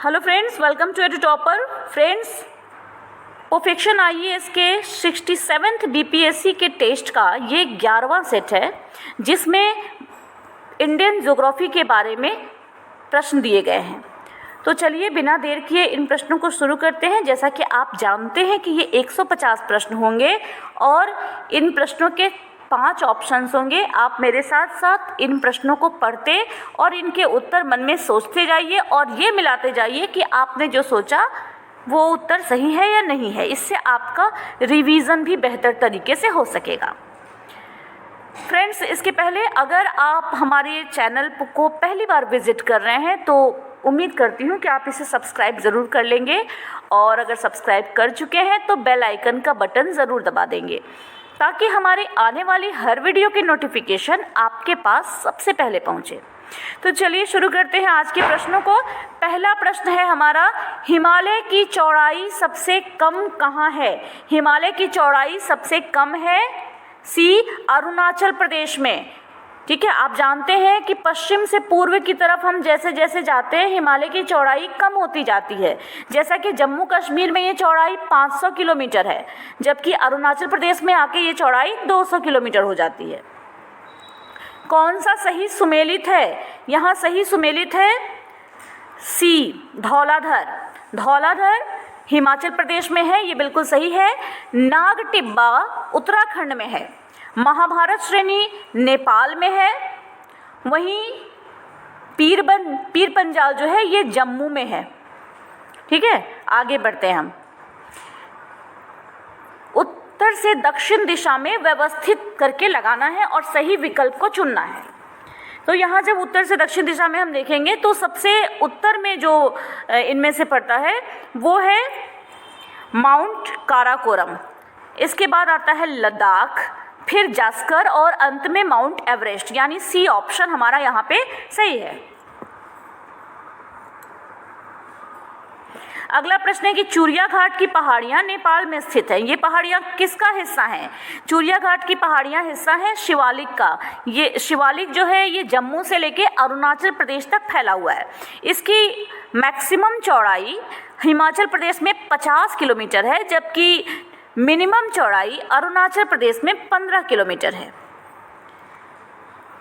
Hello friends, welcome to edu topper. Friends, perfection IAS के 67th BPSC के test का ये 11वां सेट है, जिसमें इंडियन ज्योग्राफी के बारे में प्रश्न दिए गए हैं। तो चलिए बिना देर किए इन प्रश्नों को शुरू करते हैं। जैसा कि आप जानते हैं कि ये 150 प्रश्न होंगे और इन प्रश्नों के 5 ऑप्शंस होंगे। आप मेरे साथ साथ इन प्रश्नों को पढ़ते और इनके उत्तर मन में सोचते जाइए और ये मिलाते जाइए कि आपने जो सोचा वो उत्तर सही है या नहीं है। इससे आपका रिवीजन भी बेहतर तरीके से हो सकेगा। फ्रेंड्स, इसके पहले अगर आप हमारे चैनल को पहली बार विजिट कर रहे हैं तो उम्मीद करती हूँ कि आप इसे सब्सक्राइब ज़रूर कर लेंगे, और अगर सब्सक्राइब कर चुके हैं तो बेल आइकन का बटन ज़रूर दबा देंगे ताकि हमारे आने वाली हर वीडियो की नोटिफिकेशन आपके पास सबसे पहले पहुंचे। तो चलिए शुरू करते हैं आज के प्रश्नों को। पहला प्रश्न है हमारा, हिमालय की चौड़ाई सबसे कम कहाँ है? हिमालय की चौड़ाई सबसे कम है सी, अरुणाचल प्रदेश में। ठीक है, आप जानते हैं कि पश्चिम से पूर्व की तरफ हम जैसे जैसे जाते हैं हिमालय की चौड़ाई कम होती जाती है। जैसा कि जम्मू कश्मीर में ये चौड़ाई 500 किलोमीटर है, जबकि अरुणाचल प्रदेश में आके ये चौड़ाई 200 किलोमीटर हो जाती है। कौन सा सही सुमेलित है? यहाँ सही सुमेलित है सी, धौलाधर। धौलाधर हिमाचल प्रदेश में है, ये बिल्कुल सही है। नागटिब्बा उत्तराखंड में है। महाभारत श्रेणी नेपाल में है। वहीं पीर पंजाल जो है ये जम्मू में है। ठीक है, आगे बढ़ते हैं हम। उत्तर से दक्षिण दिशा में व्यवस्थित करके लगाना है और सही विकल्प को चुनना है। तो यहाँ जब उत्तर से दक्षिण दिशा में हम देखेंगे तो सबसे उत्तर में जो इनमें से पड़ता है वो है माउंट काराकोरम। इसके बाद आता है लद्दाख, फिर जास्कर और अंत में माउंट एवरेस्ट, यानी सी ऑप्शन हमारा यहाँ पे सही है। अगला प्रश्न है कि चूरिया घाट की पहाड़ियाँ नेपाल में स्थित हैं। ये पहाड़ियाँ किसका हिस्सा हैं? चूरिया घाट की पहाड़ियाँ हिस्सा हैं शिवालिक का। ये शिवालिक जो है ये जम्मू से लेके अरुणाचल प्रदेश तक फैला हुआ है। इसकी मैक्सिमम चौड़ाई हिमाचल प्रदेश में 50 किलोमीटर है, जबकि मिनिमम चौड़ाई अरुणाचल प्रदेश में 15 किलोमीटर है।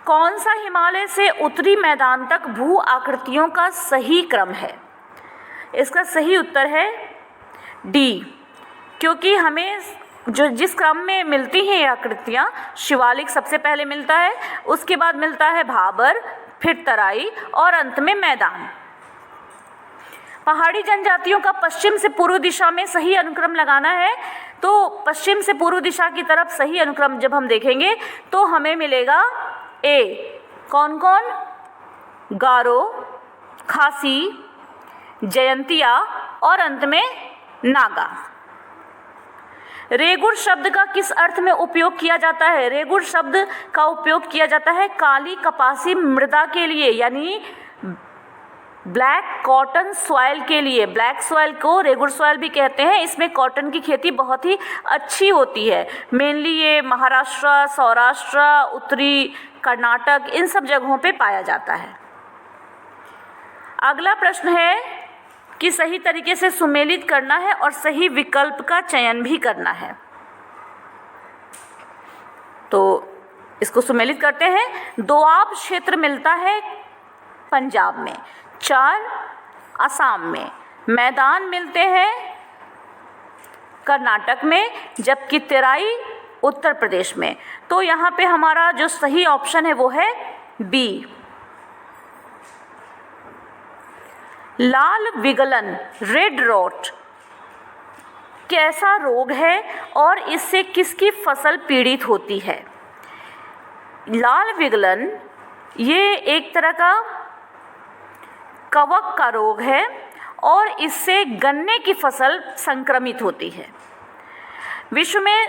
कौन सा हिमालय से उत्तरी मैदान तक भू आकृतियों का सही क्रम है? इसका सही उत्तर है डी, क्योंकि हमें जो जिस क्रम में मिलती हैं ये आकृतियाँ, शिवालिक सबसे पहले मिलता है, उसके बाद मिलता है भाबर, फिर तराई और अंत में मैदान। पहाड़ी जनजातियों का पश्चिम से पूर्व दिशा में सही अनुक्रम लगाना है। तो पश्चिम से पूर्व दिशा की तरफ सही अनुक्रम जब हम देखेंगे तो हमें मिलेगा ए, कौन कौन? गारो, खासी, जयंतिया और अंत में नागा। रेगुड़ शब्द का किस अर्थ में उपयोग किया जाता है? रेगुड़ शब्द का उपयोग किया जाता है काली कपासी मृदा के लिए, यानी ब्लैक कॉटन सॉइल के लिए। ब्लैक सॉइल को रेगुड़ सॉइल भी कहते हैं। इसमें कॉटन की खेती बहुत ही अच्छी होती है। मेनली ये महाराष्ट्र, सौराष्ट्र, उत्तरी कर्नाटक, इन सब जगहों पे पाया जाता है। अगला प्रश्न है कि सही तरीके से सुमेलित करना है और सही विकल्प का चयन भी करना है। तो इसको सुमेलित करते हैं। दोआब क्षेत्र मिलता है पंजाब में, 4 असम में, मैदान मिलते हैं कर्नाटक में, जबकि तराई उत्तर प्रदेश में। तो यहाँ पे हमारा जो सही ऑप्शन है वो है बी। लाल विगलन, रेड रॉट, कैसा रोग है और इससे किसकी फसल पीड़ित होती है? लाल विगलन ये एक तरह का कवक का रोग है और इससे गन्ने की फसल संक्रमित होती है। विश्व में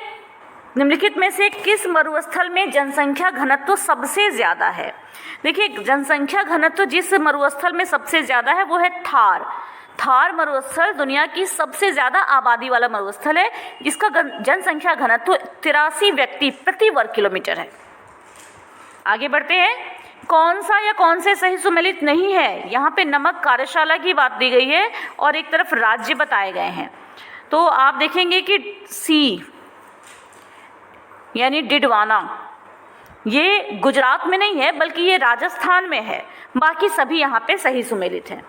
निम्नलिखित में से किस मरुस्थल में जनसंख्या घनत्व सबसे ज़्यादा है? देखिए, जनसंख्या घनत्व जिस मरुस्थल में सबसे ज़्यादा है वो है थार। थार मरुस्थल दुनिया की सबसे ज़्यादा आबादी वाला मरुस्थल है, जिसका जनसंख्या घनत्व 83 व्यक्ति प्रति वर्ग किलोमीटर है। आगे बढ़ते हैं। कौन सा या कौन से सही सुमेलित नहीं है, यहाँ पे नमक कार्यशाला की बात दी गई है और एक तरफ राज्य बताए गए हैं। तो आप देखेंगे कि सी यानी डिडवाना, ये गुजरात में नहीं है बल्कि ये राजस्थान में है, बाकी सभी यहाँ पे सही सुमेलित हैं।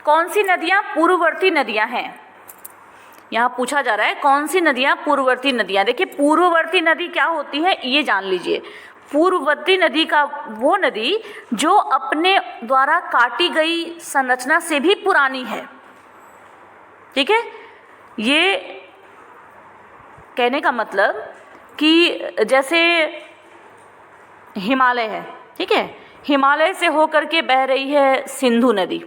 कौन सी नदियाँ पूर्ववर्ती नदियाँ हैं, यहाँ पूछा जा रहा है कौन सी नदियाँ पूर्ववर्ती नदियाँ। देखिए पूर्ववर्ती नदी क्या होती है ये जान लीजिए। पूर्ववर्ती नदी का वो नदी जो अपने द्वारा काटी गई संरचना से भी पुरानी है, ठीक है। ये कहने का मतलब कि जैसे हिमालय है, ठीक है, हिमालय से होकर के बह रही है सिंधु नदी,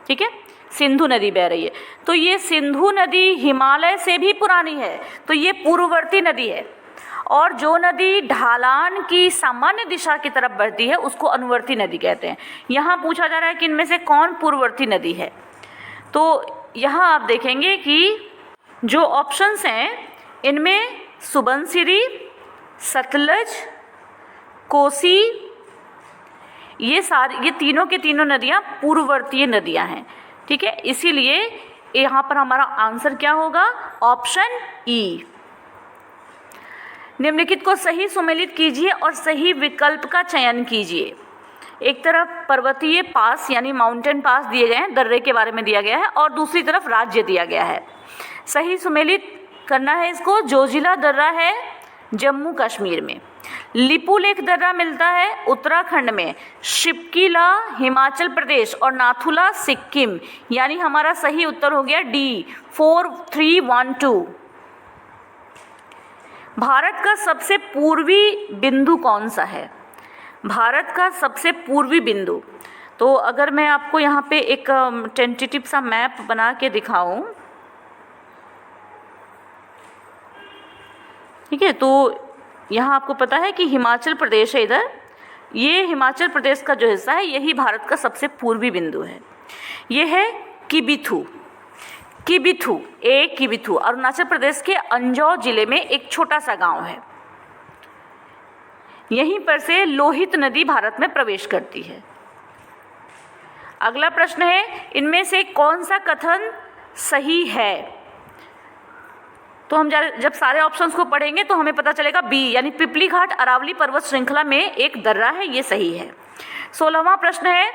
ठीक है, सिंधु नदी बह रही है, तो ये सिंधु नदी हिमालय से भी पुरानी है, तो ये पूर्ववर्ती नदी है। और जो नदी ढालान की सामान्य दिशा की तरफ बढ़ती है उसको अनुवर्ती नदी कहते हैं। यहाँ पूछा जा रहा है कि इनमें से कौन पूर्ववर्ती नदी है, तो यहाँ आप देखेंगे कि जो ऑप्शंस हैं इनमें सुबनसिरी, सतलज, कोसी, ये तीनों के तीनों नदियाँ पूर्ववर्तीय नदियाँ हैं, ठीक है। इसीलिए यहाँ पर हमारा आंसर क्या होगा, ऑप्शन ई। निम्नलिखित को सही सुमेलित कीजिए और सही विकल्प का चयन कीजिए। एक तरफ पर्वतीय पास यानी माउंटेन पास दिए गए हैं, दर्रे के बारे में दिया गया है, और दूसरी तरफ राज्य दिया गया है। सही सुमेलित करना है इसको। जोजिला दर्रा है जम्मू कश्मीर में, लिपुलेख दर्रा मिलता है उत्तराखंड में, शिपकीला हिमाचल प्रदेश और नाथुला सिक्किम, यानी हमारा सही उत्तर हो गया डी 4312। भारत का सबसे पूर्वी बिंदु कौन सा है, भारत का सबसे पूर्वी बिंदु, तो अगर मैं आपको यहाँ पे एक टेंटेटिव सा मैप बना के दिखाऊं, ठीक है, तो यहाँ आपको पता है कि हिमाचल प्रदेश है इधर, ये हिमाचल प्रदेश का जो हिस्सा है यही भारत का सबसे पूर्वी बिंदु है। ये है किबिथू, किबिथू अरुणाचल प्रदेश के अंजौ जिले में एक छोटा सा गांव है। यहीं पर से लोहित नदी भारत में प्रवेश करती है। अगला प्रश्न है, इनमें से कौन सा कथन सही है, तो हम जब सारे ऑप्शंस को पढ़ेंगे तो हमें पता चलेगा बी यानी पिपली घाट अरावली पर्वत श्रृंखला में एक दर्रा है, ये सही है। 16वां प्रश्न है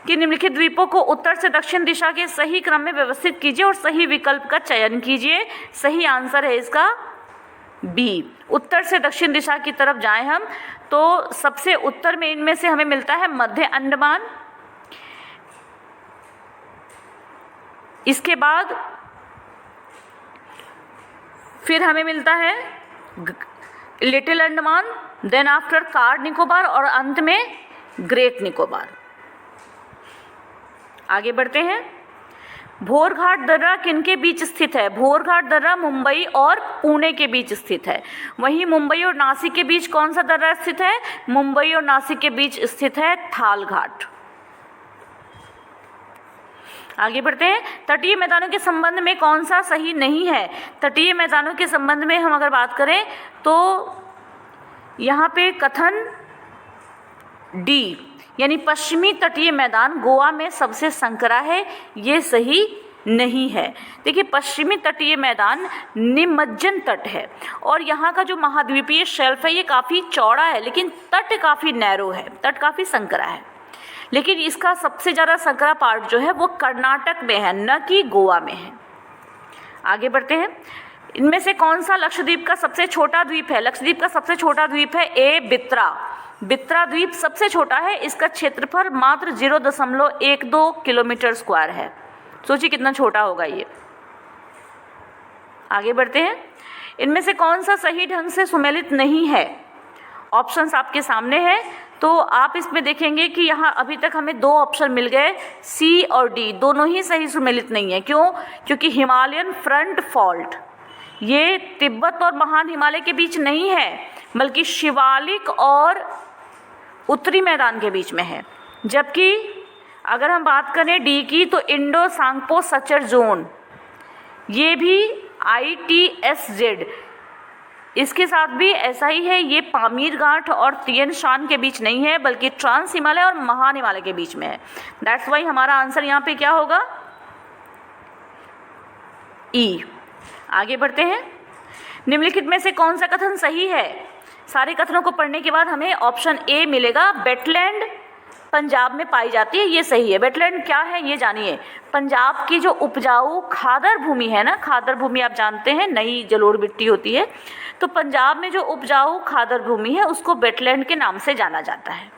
कि निम्नलिखित द्वीपों को उत्तर से दक्षिण दिशा के सही क्रम में व्यवस्थित कीजिए और सही विकल्प का चयन कीजिए। सही आंसर है इसका बी, उत्तर से दक्षिण दिशा की तरफ जाएं हम तो सबसे उत्तर में इनमें से हमें मिलता है मध्य अंडमान, इसके बाद फिर हमें मिलता है Little Andaman, then after Car Nicobar और अंत में ग्रेट निकोबार। आगे बढ़ते हैं। भोरघाट दर्रा किनके बीच स्थित है, भोरघाट दर्रा मुंबई और पुणे के बीच स्थित है। वहीं मुंबई और नासिक के बीच कौन सा दर्रा स्थित है, मुंबई और नासिक के बीच स्थित है थाल घाट। आगे बढ़ते हैं। तटीय मैदानों के संबंध में कौन सा सही नहीं है, तटीय मैदानों के संबंध में हम अगर बात करें तो यहाँ पे कथन डी यानी पश्चिमी तटीय मैदान गोवा में सबसे संकरा है, ये सही नहीं है। देखिए पश्चिमी तटीय मैदान निमज्जन तट है और यहाँ का जो महाद्वीपीय शेल्फ है ये काफ़ी चौड़ा है लेकिन तट काफ़ी नैरो है, तट काफ़ी संकरा है। लेकिन इसका सबसे ज़्यादा संकरा पार्ट जो है वो कर्नाटक में है, न कि गोवा में है। आगे बढ़ते हैं। इनमें से कौन सा लक्षद्वीप का सबसे छोटा द्वीप है, लक्षद्वीप का सबसे छोटा द्वीप है ए बित्रा। बित्रा द्वीप सबसे छोटा है, इसका क्षेत्रफल मात्र 0.12 किलोमीटर स्क्वायर है। सोचिए कितना छोटा होगा ये। आगे बढ़ते हैं। इनमें से कौन सा सही ढंग से सुमेलित नहीं है, ऑप्शंस आपके सामने हैं तो आप इसमें देखेंगे कि यहाँ अभी तक हमें 2 ऑप्शन मिल गए, सी और डी, दोनों ही सही सुमेलित नहीं है। क्यों? क्योंकि हिमालयन फ्रंट फॉल्ट ये तिब्बत और महान हिमालय के बीच नहीं है बल्कि शिवालिक और उत्तरी मैदान के बीच में है। जबकि अगर हम बात करें डी की तो इंडो सांगपो सचर जोन ये भी ITSZ इसके साथ भी ऐसा ही है, ये पामीर घाट और तियन शान के बीच नहीं है बल्कि ट्रांस हिमालय और महान हिमालय के बीच में है। दैट्स वाई हमारा आंसर यहाँ पे क्या होगा, ई। आगे बढ़ते हैं। निम्नलिखित में से कौन सा कथन सही है? सारे कथनों को पढ़ने के बाद हमें ऑप्शन ए मिलेगा, वेटलैंड पंजाब में पाई जाती है, ये सही है। वेटलैंड क्या है ये जानिए। पंजाब की जो उपजाऊ खादर भूमि है ना, खादर भूमि आप जानते हैं नई जलोढ़ मिट्टी होती है, तो पंजाब में जो उपजाऊ खादर भूमि है उसको वेटलैंड के नाम से जाना जाता है।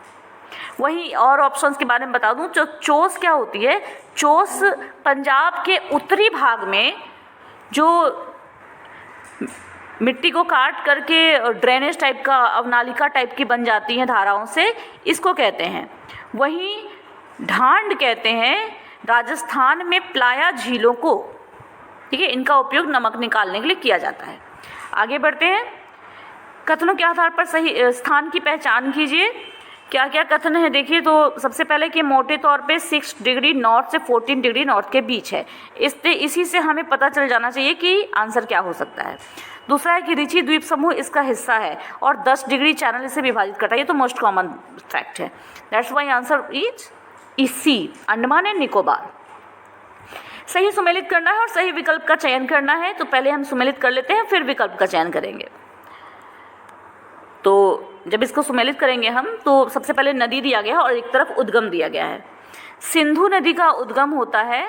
वहीं और ऑप्शंस के बारे में बता दूं, जो चोस क्या होती है, चोस पंजाब के उत्तरी भाग में जो मिट्टी को काट करके ड्रेनेज टाइप का, अवनालिका टाइप की बन जाती हैं धाराओं से, इसको कहते हैं। वहीं ढांड कहते हैं राजस्थान में प्लाया झीलों को, ठीक है, इनका उपयोग नमक निकालने के लिए किया जाता है। आगे बढ़ते हैं। कथनों के आधार पर सही स्थान की पहचान कीजिए। क्या क्या कथन है देखिए। तो सबसे पहले कि मोटे तौर पे 6 डिग्री नॉर्थ से 14 डिग्री नॉर्थ के बीच है, इसी से हमें पता चल जाना चाहिए कि आंसर क्या हो सकता है। दूसरा है कि रिची द्वीप समूह इसका हिस्सा है और 10 डिग्री चैनल इसे विभाजित करता है, ये तो मोस्ट कॉमन फैक्ट है। That's why answer is C, Andaman and Nicobar. सही सुमेलित करना है और सही विकल्प का चयन करना है, तो पहले हम सुमेलित कर लेते हैं फिर विकल्प का चयन करेंगे। तो जब इसको सुमेलित करेंगे हम, तो सबसे पहले नदी दिया गया है और एक तरफ उद्गम दिया गया है। सिंधु नदी का उद्गम होता है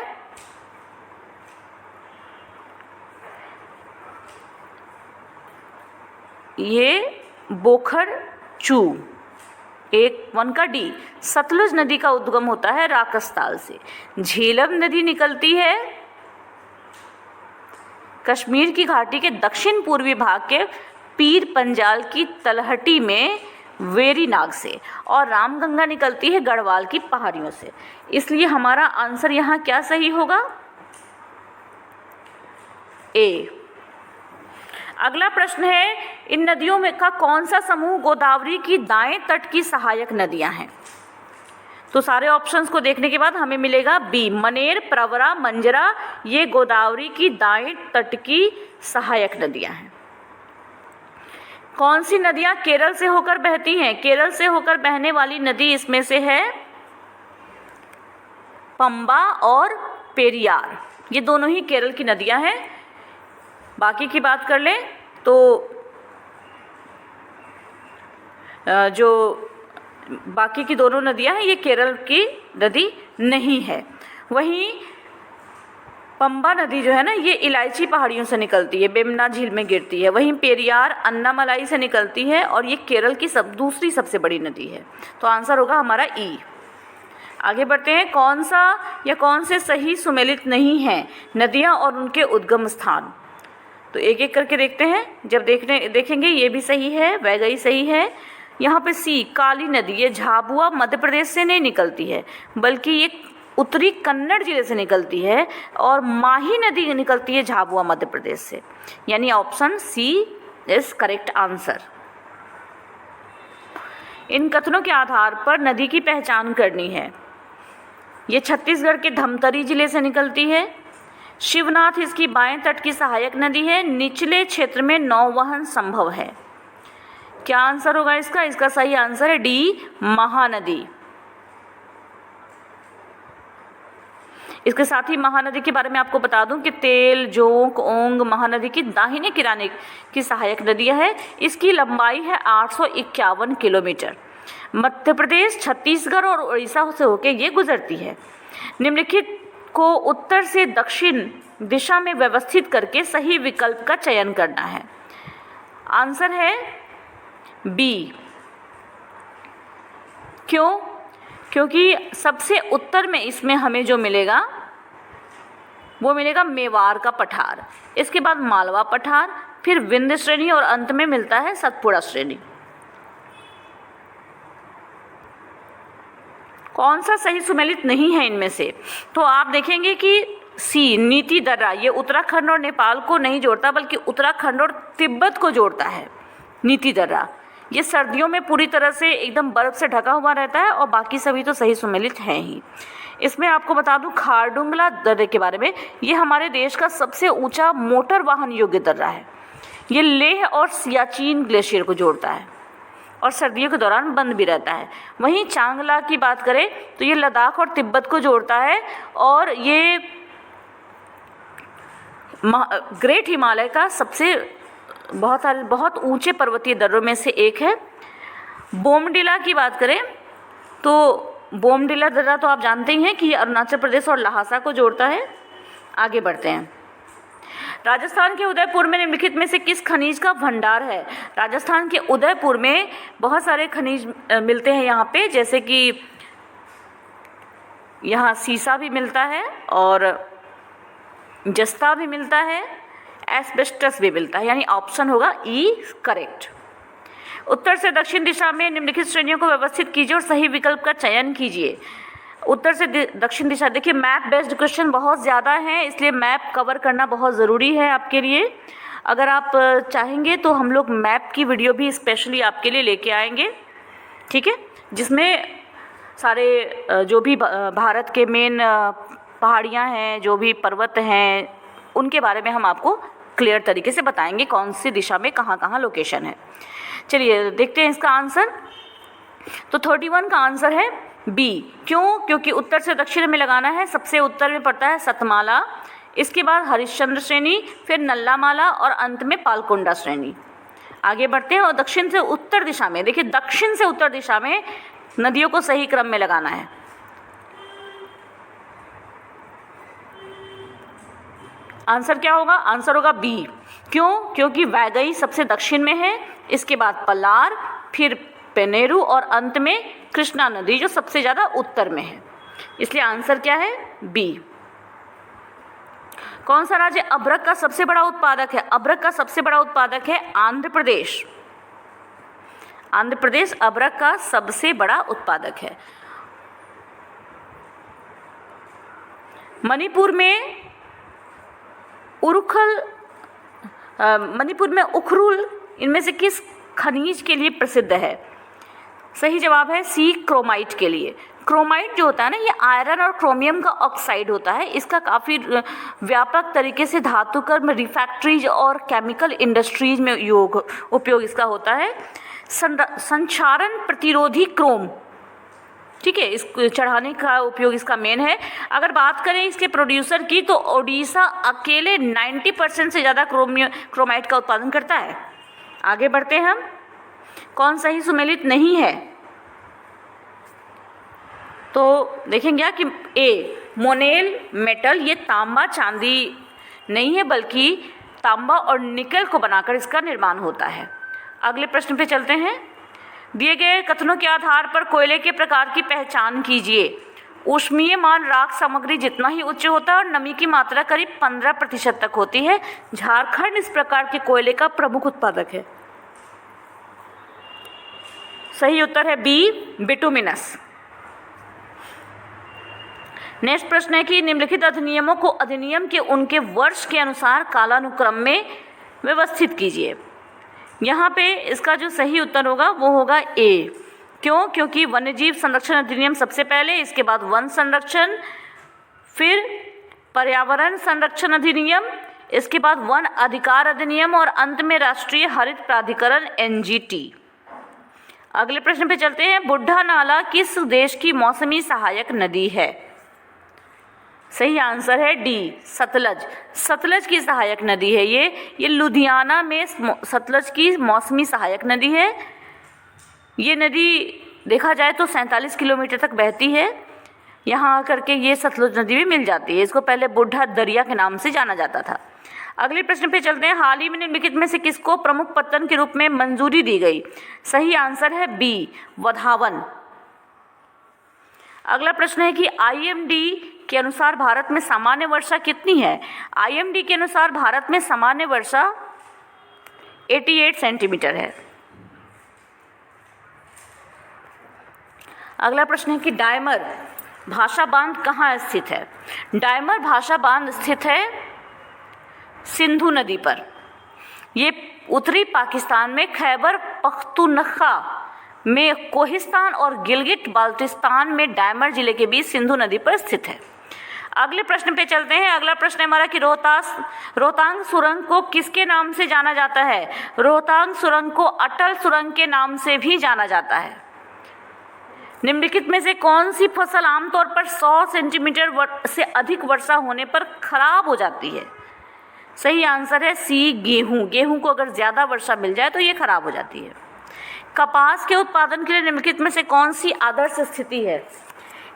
ये बोखर चू, एक 1 का डी। सतलुज नदी का उद्गम होता है राकसताल से। झेलम नदी निकलती है कश्मीर की घाटी के दक्षिण पूर्वी भाग के पीर पंजाल की तलहटी में वेरीनाग से, और रामगंगा निकलती है गढ़वाल की पहाड़ियों से। इसलिए हमारा आंसर यहाँ क्या सही होगा, ए। अगला प्रश्न है, इन नदियों में का कौन सा समूह गोदावरी की दाएं तट की सहायक नदियां हैं? तो सारे ऑप्शंस को देखने के बाद हमें मिलेगा बी, मनेर, प्रवरा, मंजरा, ये गोदावरी की दाएं तट की सहायक नदियां हैं। कौन सी नदियां केरल से होकर बहती हैं? केरल से होकर बहने वाली नदी इसमें से है पंबा और पेरियार, ये दोनों ही केरल की नदियां हैं। बाकी की बात कर लें तो जो बाकी की दोनों नदियां हैं ये केरल की नदी नहीं है। वहीं पंबा नदी जो है ना, ये इलायची पहाड़ियों से निकलती है, बेमना झील में गिरती है। वहीं पेरियार अन्नामलाई से निकलती है और ये केरल की दूसरी सबसे बड़ी नदी है। तो आंसर होगा हमारा ई। आगे बढ़ते हैं। कौन सा या कौन से सही सुमेलित नहीं हैं नदियां और उनके उद्गम स्थान? तो एक एक करके देखते हैं। जब देखेंगे ये भी सही है, वैगई सही है। यहाँ पे सी, काली नदी, ये झाबुआ मध्य प्रदेश से नहीं निकलती है बल्कि ये उत्तरी कन्नड़ जिले से निकलती है, और माही नदी निकलती है झाबुआ मध्य प्रदेश से, यानी option C is correct answer. इन कथनों के आधार पर नदी की पहचान करनी है। ये छत्तीसगढ़ के धमतरी जिले से निकलती है। शिवनाथ इसकी बाएं तट की सहायक नदी है। निचले क्षेत्र में नौवहन संभव है। क्या आंसर होगा इसका? इसका सही आंसर है डी, महानदी। इसके साथ ही महानदी के बारे में आपको बता दूं कि तेल, जोंक, ओंग महानदी की दाहिने किनारे की सहायक नदियां है। इसकी लंबाई है 851 किलोमीटर। मध्य प्रदेश, छत्तीसगढ़ और उड़ीसा से होकर ये गुजरती है। निम्नलिखित को उत्तर से दक्षिण दिशा में व्यवस्थित करके सही विकल्प का चयन करना है। आंसर है बी। क्यों? क्योंकि सबसे उत्तर में इसमें हमें जो मिलेगा वो मिलेगा मेवाड़ का पठार, इसके बाद मालवा पठार, फिर विंध्य श्रेणी और अंत में मिलता है सतपुड़ा श्रेणी। कौन सा सही सुमेलित नहीं है इनमें से? तो आप देखेंगे कि सी, नीति दर्रा, ये उत्तराखंड और नेपाल को नहीं जोड़ता बल्कि उत्तराखंड और तिब्बत को जोड़ता है। नीति दर्रा ये सर्दियों में पूरी तरह से एकदम बर्फ से ढका हुआ रहता है, और बाकी सभी तो सही सुमेलित हैं ही। इसमें आपको बता दूं खारडुंगला दर्रे के बारे में, ये हमारे देश का सबसे ऊंचा मोटर वाहन योग्य दर्रा है। ये लेह और सियाचिन ग्लेशियर को जोड़ता है और सर्दियों के दौरान बंद भी रहता है। वहीं चांगला की बात करें तो ये लद्दाख और तिब्बत को जोड़ता है और ये ग्रेट हिमालय का सबसे बहुत ऊंचे पर्वतीय दर्रों में से एक है। बोमडिला की बात करें तो बोमडिला दर्रा तो आप जानते ही हैं कि अरुणाचल प्रदेश और लहासा को जोड़ता है। आगे बढ़ते हैं। राजस्थान के उदयपुर में निम्नलिखित में से किस खनिज का भंडार है? राजस्थान के उदयपुर में बहुत सारे खनिज मिलते हैं यहाँ पे, जैसे कि यहाँ सीसा भी मिलता है और जस्ता भी मिलता है, एस्बेस्टस भी मिलता है, यानी ऑप्शन होगा ई करेक्ट। उत्तर से दक्षिण दिशा में निम्नलिखित श्रेणियों को व्यवस्थित कीजिए और सही विकल्प का चयन कीजिए। उत्तर से दक्षिण दिशा, देखिए मैप बेस्ड क्वेश्चन बहुत ज़्यादा हैं, इसलिए मैप कवर करना बहुत ज़रूरी है आपके लिए। अगर आप चाहेंगे तो हम लोग मैप की वीडियो भी स्पेशली आपके लिए लेके आएंगे, ठीक है, जिसमें सारे जो भी भारत के मेन पहाड़ियाँ हैं, जो भी पर्वत हैं, उनके बारे में हम आपको क्लियर तरीके से बताएंगे कौन सी दिशा में कहाँ कहाँ लोकेशन है। चलिए देखते हैं इसका आंसर। तो 31 का आंसर है बी। क्यों? क्योंकि उत्तर से दक्षिण में लगाना है। सबसे उत्तर में पड़ता है सतमाला, इसके बाद हरिश्चंद्र श्रेणी, फिर नल्लामाला और अंत में पालकोंडा श्रेणी। आगे बढ़ते हैं। और दक्षिण से उत्तर दिशा में, देखिए दक्षिण से उत्तर दिशा में नदियों को सही क्रम में लगाना है। आंसर क्या होगा? आंसर होगा बी। क्यों? क्योंकि वैगई सबसे दक्षिण में है, इसके बाद पलार, फिर पेनेरू और अंत में कृष्णा नदी जो सबसे ज़्यादा उत्तर में है, इसलिए आंसर क्या है? बी। कौन सा राज्य अभ्रक का सबसे बड़ा उत्पादक है? अभ्रक का सबसे बड़ा उत्पादक है आंध्र प्रदेश। आंध्र प्रदेश अभ्रक का सबसे बड़ा उत्पादक है। मणिपुर में उखरुल इनमें से किस खनिज के लिए प्रसिद्ध है? सही जवाब है सी, क्रोमाइट के लिए। क्रोमाइट जो होता है ना, ये आयरन और क्रोमियम का ऑक्साइड होता है। इसका काफ़ी व्यापक तरीके से धातुकर्म, रिफैक्ट्रीज और केमिकल इंडस्ट्रीज में उपयोग इसका होता है। संक्षारण प्रतिरोधी क्रोम, ठीक है, इस चढ़ाने का उपयोग इसका मेन है। अगर बात करें इसके प्रोड्यूसर की तो ओडिशा अकेले 90% से ज़्यादा क्रोमाइट का उत्पादन करता है। आगे बढ़ते हैं हम। कौन सही सुमेलित नहीं है? तो देखेंगे कि ए, मोनेल मेटल, ये तांबा चांदी नहीं है, बल्कि तांबा और निकल को बनाकर इसका निर्माण होता है। अगले प्रश्न पे चलते हैं। दिए गए कथनों के आधार पर कोयले के प्रकार की पहचान कीजिए। ऊष्मीयमान राख सामग्री जितना ही उच्च होता है और नमी की मात्रा करीब 15% तक होती है। झारखंड इस प्रकार के कोयले का प्रमुख उत्पादक है। सही उत्तर है बी, बिटुमिनस। नेक्स्ट प्रश्न है कि निम्नलिखित अधिनियमों को अधिनियम के उनके वर्ष के अनुसार कालानुक्रम में व्यवस्थित कीजिए। यहाँ पे इसका जो सही उत्तर होगा वो होगा ए। क्यों? क्योंकि वन्यजीव संरक्षण अधिनियम सबसे पहले, इसके बाद वन संरक्षण, फिर पर्यावरण संरक्षण अधिनियम, इसके बाद वन अधिकार अधिनियम और अंत में राष्ट्रीय हरित प्राधिकरण NGT। अगले प्रश्न पे चलते हैं। बुढ़ा नाला किस देश की मौसमी सहायक नदी है? सही आंसर है डी, सतलज। सतलज की सहायक नदी है ये लुधियाना में सतलज की मौसमी सहायक नदी है। ये नदी देखा जाए तो 47 किलोमीटर तक बहती है। यहाँ आकर के ये सतलज नदी भी मिल जाती है। इसको पहले बुढ़ा दरिया के नाम से जाना जाता था। अगले प्रश्न पे चलते हैं। हाल ही में निम्नलिखित में से किसको प्रमुख पत्तन के रूप में मंजूरी दी गई? सही आंसर है बी, वधावन। अगला प्रश्न है कि IMD के अनुसार भारत में सामान्य वर्षा कितनी है? IMD के अनुसार भारत में सामान्य वर्षा 88 सेंटीमीटर है। अगला प्रश्न है कि डायमर भाषा बांध कहाँ स्थित है? डायमर भाषा बांध स्थित है सिंधु नदी पर। ये उत्तरी पाकिस्तान में खैबर पख्तूनख्वा में कोहिस्तान और गिलगिट बाल्टिस्तान में डायमर जिले के बीच सिंधु नदी पर स्थित है। अगले प्रश्न पे चलते हैं। अगला प्रश्न है हमारा कि रोहतांग सुरंग को किसके नाम से जाना जाता है? रोहतांग सुरंग को अटल सुरंग के नाम से भी जाना जाता है। निम्नलिखित में से कौन सी फसल आमतौर पर 100 सेंटीमीटर से अधिक वर्षा होने पर खराब हो जाती है? सही आंसर है सी, गेहूं। गेहूं को अगर ज़्यादा वर्षा मिल जाए तो ये खराब हो जाती है। कपास के उत्पादन के लिए निम्नलिखित में से कौन सी आदर्श स्थिति है?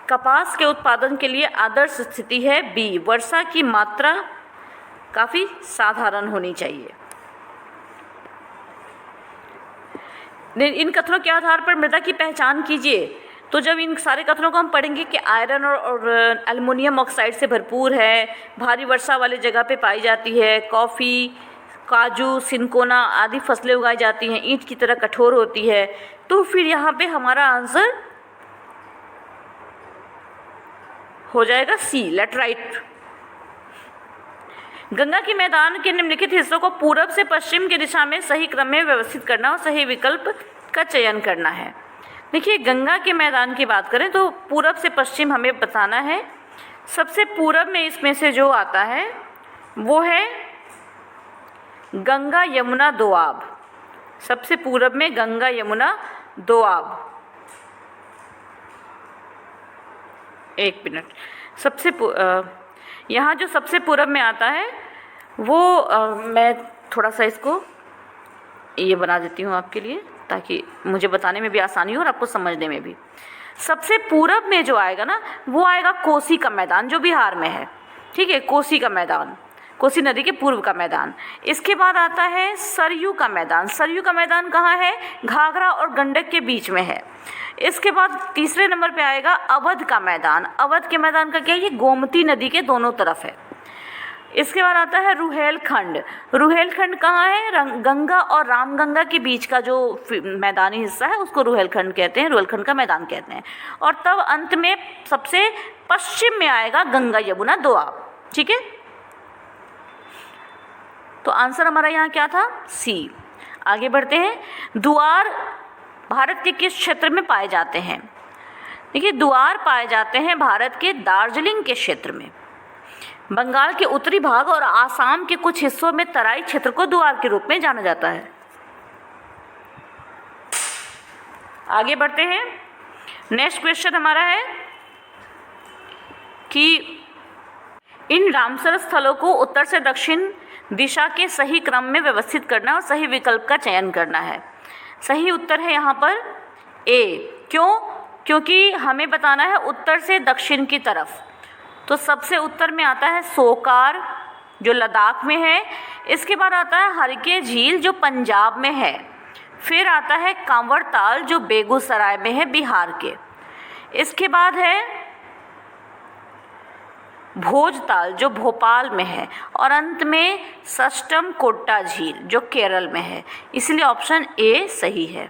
कपास के उत्पादन के लिए आदर्श स्थिति है बी, वर्षा की मात्रा काफ़ी साधारण होनी चाहिए। इन कथनों के आधार पर मृदा की पहचान कीजिए। तो जब इन सारे कथनों को हम पढ़ेंगे कि आयरन और एल्युमिनियम ऑक्साइड से भरपूर है, भारी वर्षा वाली जगह पे पाई जाती है, कॉफ़ी, काजू, सिनकोना आदि फसलें उगाई जाती हैं, ईंट की तरह कठोर होती है, तो फिर यहाँ पे हमारा आंसर हो जाएगा सी, लेटराइट। गंगा के मैदान के निम्नलिखित हिस्सों को पूरब से पश्चिम की दिशा में सही क्रम में व्यवस्थित करना और सही विकल्प का चयन करना है। देखिए, गंगा के मैदान की बात करें तो पूरब से पश्चिम हमें बताना है। सबसे पूरब में इसमें से जो आता है वो है गंगा यमुना दोआब। सबसे पूरब में गंगा यमुना दोआब। एक मिनट, यहाँ जो सबसे पूरब में आता है वो मैं थोड़ा सा इसको ये बना देती हूँ आपके लिए, ताकि मुझे बताने में भी आसानी हो और आपको समझने में भी। सबसे पूरब में जो आएगा ना वो आएगा कोसी का मैदान, जो बिहार में है। ठीक है, कोसी का मैदान, कोसी नदी के पूर्व का मैदान। इसके बाद आता है सरयू का मैदान। सरयू का मैदान कहाँ है? घाघरा और गंडक के बीच में है। इसके बाद तीसरे नंबर पे आएगा अवध का मैदान। अवध के मैदान का क्या है? ये गोमती नदी के दोनों तरफ है। इसके बाद आता है रुहेलखंड। रुहेलखंड कहाँ है? गंगा और रामगंगा के बीच का जो मैदानी हिस्सा है उसको रुहेलखंड कहते हैं, रुहेलखंड का मैदान कहते हैं। और तब अंत में सबसे पश्चिम में आएगा गंगा यमुना दोआब। ठीक है, तो आंसर हमारा यहाँ क्या था? सी। आगे बढ़ते हैं। दुआर भारत के किस क्षेत्र में पाए जाते हैं? देखिए, दुआर पाए जाते हैं भारत के दार्जिलिंग के क्षेत्र में। बंगाल के उत्तरी भाग और आसाम के कुछ हिस्सों में तराई क्षेत्र को दुआर के रूप में जाना जाता है। आगे बढ़ते हैं। नेक्स्ट क्वेश्चन हमारा है कि इन रामसर स्थलों को उत्तर से दक्षिण दिशा के सही क्रम में व्यवस्थित करना और सही विकल्प का चयन करना है। सही उत्तर है यहाँ पर ए। क्यों? क्योंकि हमें बताना है उत्तर से दक्षिण की तरफ। तो सबसे उत्तर में आता है सोकार, जो लद्दाख में है। इसके बाद आता है हरके झील, जो पंजाब में है। फिर आता है कांवड़ ताल, जो बेगूसराय में है, बिहार के। इसके बाद है भोजताल, जो भोपाल में है। और अंत में सष्टम कोट्टा झील, जो केरल में है। इसलिए ऑप्शन ए सही है।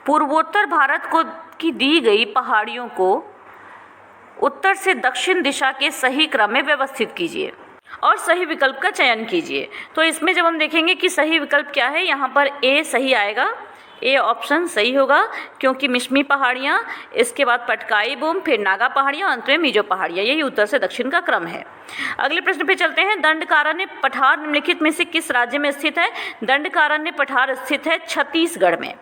पूर्वोत्तर भारत को की दी गई पहाड़ियों को उत्तर से दक्षिण दिशा के सही क्रम में व्यवस्थित कीजिए और सही विकल्प का चयन कीजिए। तो इसमें जब हम देखेंगे कि सही विकल्प क्या है, यहाँ पर ए सही आएगा। ए ऑप्शन सही होगा, क्योंकि मिश्मी पहाड़ियाँ, इसके बाद पटकाई बूम, फिर नागा पहाड़ियाँ, अंत में मिजो पहाड़ियाँ, यही उत्तर से दक्षिण का क्रम है। अगले प्रश्न पे चलते हैं। दंडकारण्य पठार निम्नलिखित में से किस राज्य में स्थित है? दंडकारण्य पठार स्थित है छत्तीसगढ़ में।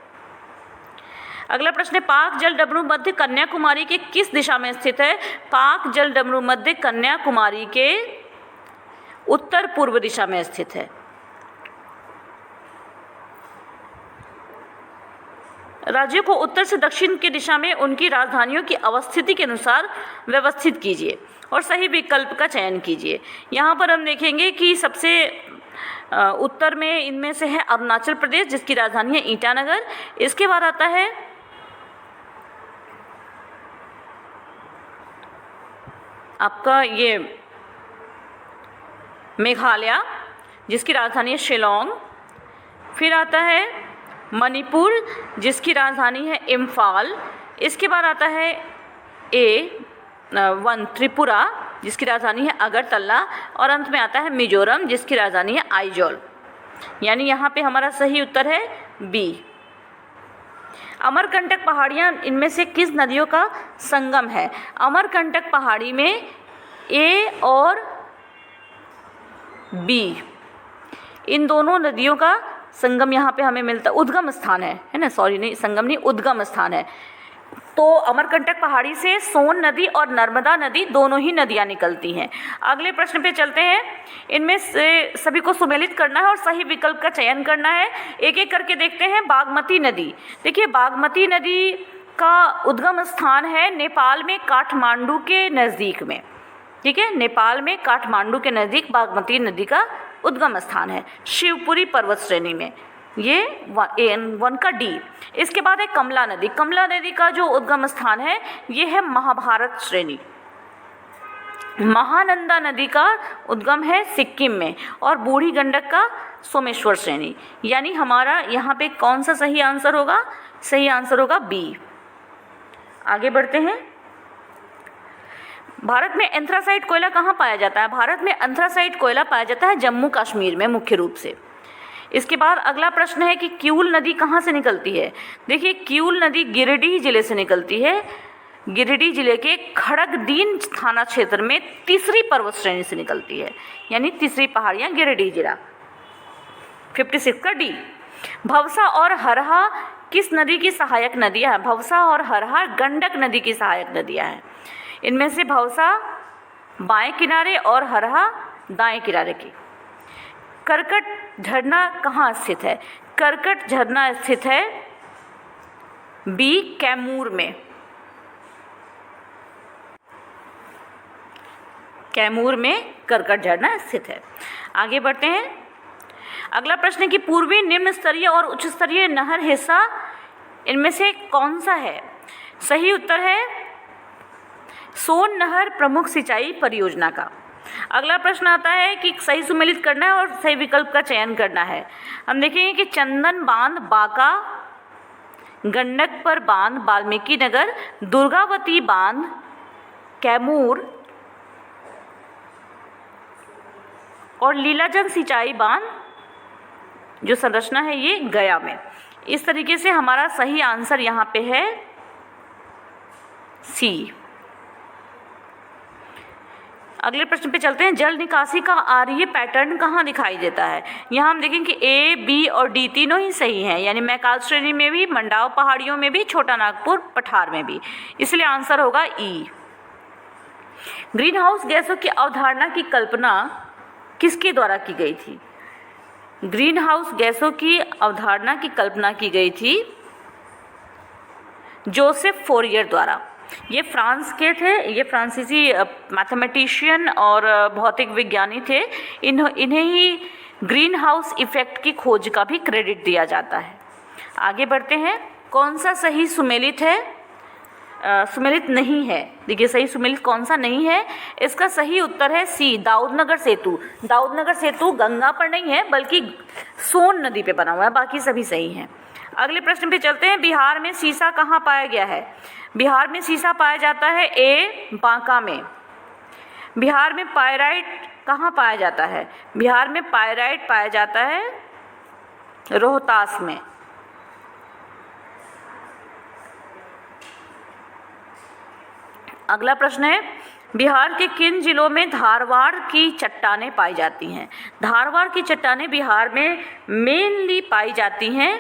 अगला प्रश्न है, पाक जल डमरू मध्य कन्याकुमारी के किस दिशा में स्थित है? पाक जल डमरू मध्य कन्याकुमारी के उत्तर पूर्व दिशा में स्थित है। राज्यों को उत्तर से दक्षिण की दिशा में उनकी राजधानियों की अवस्थिति के अनुसार व्यवस्थित कीजिए और सही विकल्प का चयन कीजिए। यहाँ पर हम देखेंगे कि सबसे उत्तर में इनमें से है अरुणाचल प्रदेश, जिसकी राजधानी है ईटानगर। इसके बाद आता है आपका ये मेघालय, जिसकी राजधानी है शिलोंग। फिर आता है मणिपुर, जिसकी राजधानी है इम्फाल। इसके बाद आता है त्रिपुरा, जिसकी राजधानी है अगरतला। और अंत में आता है मिजोरम, जिसकी राजधानी है आइजोल। यानी यहाँ पे हमारा सही उत्तर है बी। अमरकंटक पहाड़ियाँ इनमें से किस नदियों का संगम है? अमरकंटक पहाड़ी में ए और बी इन दोनों नदियों का संगम यहाँ पे हमें मिलता, उद्गम स्थान है ना, सॉरी नहीं संगम नहीं, उद्गम स्थान है। तो अमरकंटक पहाड़ी से सोन नदी और नर्मदा नदी दोनों ही नदियाँ निकलती हैं। अगले प्रश्न पे चलते हैं। इनमें से सभी को सुमेलित करना है और सही विकल्प का चयन करना है। एक एक करके देखते हैं। बागमती नदी, देखिए बागमती नदी का उद्गम स्थान है नेपाल में काठमांडू के नज़दीक में, ठीक है, नेपाल में काठमांडू के नज़दीक बागमती नदी का उद्गम स्थान है, शिवपुरी पर्वत श्रेणी में। ये वन का डी। इसके बाद है कमला नदी। कमला नदी का जो उद्गम स्थान है ये है महाभारत श्रेणी। महानंदा नदी का उद्गम है सिक्किम में और बूढ़ी गंडक का सोमेश्वर श्रेणी। यानी हमारा यहाँ पे कौन सा सही आंसर होगा? सही आंसर होगा बी। आगे बढ़ते हैं। भारत में एंथ्रासाइट कोयला कहाँ पाया जाता है? भारत में एंथ्रासाइट कोयला पाया जाता है जम्मू कश्मीर में मुख्य रूप से। इसके बाद अगला प्रश्न है कि क्यूल नदी कहाँ से निकलती है? देखिए क्यूल नदी गिरिडीह जिले से निकलती है। गिरिडीह जिले के खड़गदीन थाना क्षेत्र में तीसरी पर्वत श्रेणी से निकलती है, यानी तीसरी पहाड़ियाँ गिरिडीह जिला। 56 का डी। भवसा और हरहा किस नदी की सहायक नदियाँ हैं? भवसा और हरहा गंडक नदी की सहायक नदियाँ हैं। इनमें से भवसा बाएं किनारे और हरहा दाएं किनारे की। करकट झरना कहाँ स्थित है? करकट झरना स्थित है बी कैमूर में। कैमूर में करकट झरना स्थित है। आगे बढ़ते हैं। अगला प्रश्न है कि पूर्वी निम्न स्तरीय और उच्च स्तरीय नहर हिस्सा इनमें से कौन सा है? सही उत्तर है सोन नहर प्रमुख सिंचाई परियोजना का। अगला प्रश्न आता है कि सही सुमेलित करना है और सही विकल्प का चयन करना है। हम देखेंगे कि चंदन बांध बांका, गंडक पर बांध वाल्मीकि नगर, दुर्गावती बांध कैमूर और लीलाजन सिंचाई बांध जो संरचना है ये गया में। इस तरीके से हमारा सही आंसर यहाँ पे है सी। अगले प्रश्न पे चलते हैं। जल निकासी का आर्य पैटर्न कहाँ दिखाई देता है? यहाँ हम देखें कि ए, बी और डी तीनों ही सही हैं, यानी मैकाल श्रेणी में भी, मंडाव पहाड़ियों में भी, छोटा नागपुर पठार में भी। इसलिए आंसर होगा ई। ग्रीन हाउस गैसों की अवधारणा की कल्पना किसके द्वारा की गई थी? ग्रीन हाउस गैसों की अवधारणा की कल्पना की गई थी जोसेफ फोरियर द्वारा। ये फ्रांस के थे, ये फ्रांसीसी मैथमेटिशियन और भौतिक विज्ञानी थे। इन्हें ही ग्रीन हाउस इफेक्ट की खोज का भी क्रेडिट दिया जाता है। आगे बढ़ते हैं। कौन सा सही सुमेलित है? सुमेलित नहीं है। देखिए सही सुमेलित कौन सा नहीं है? इसका सही उत्तर है सी, दाऊदनगर सेतु। दाऊदनगर सेतु गंगा पर नहीं है बल्कि सोन नदी पे बना हुआ है, बाकी सभी सही हैं। अगले प्रश्न पे चलते हैं। बिहार में सीसा कहाँ पाया गया है? बिहार में सीसा पाया जाता है ए, बांका में। बिहार में पायराइट कहाँ पाया जाता है? बिहार में पायराइट पाया जाता है रोहतास में। अगला प्रश्न है। बिहार के किन जिलों में धारवाड़ की चट्टानें पाई जाती हैं? धारवाड़ की चट्टानें बिहार में मेनली पाई जाती हैं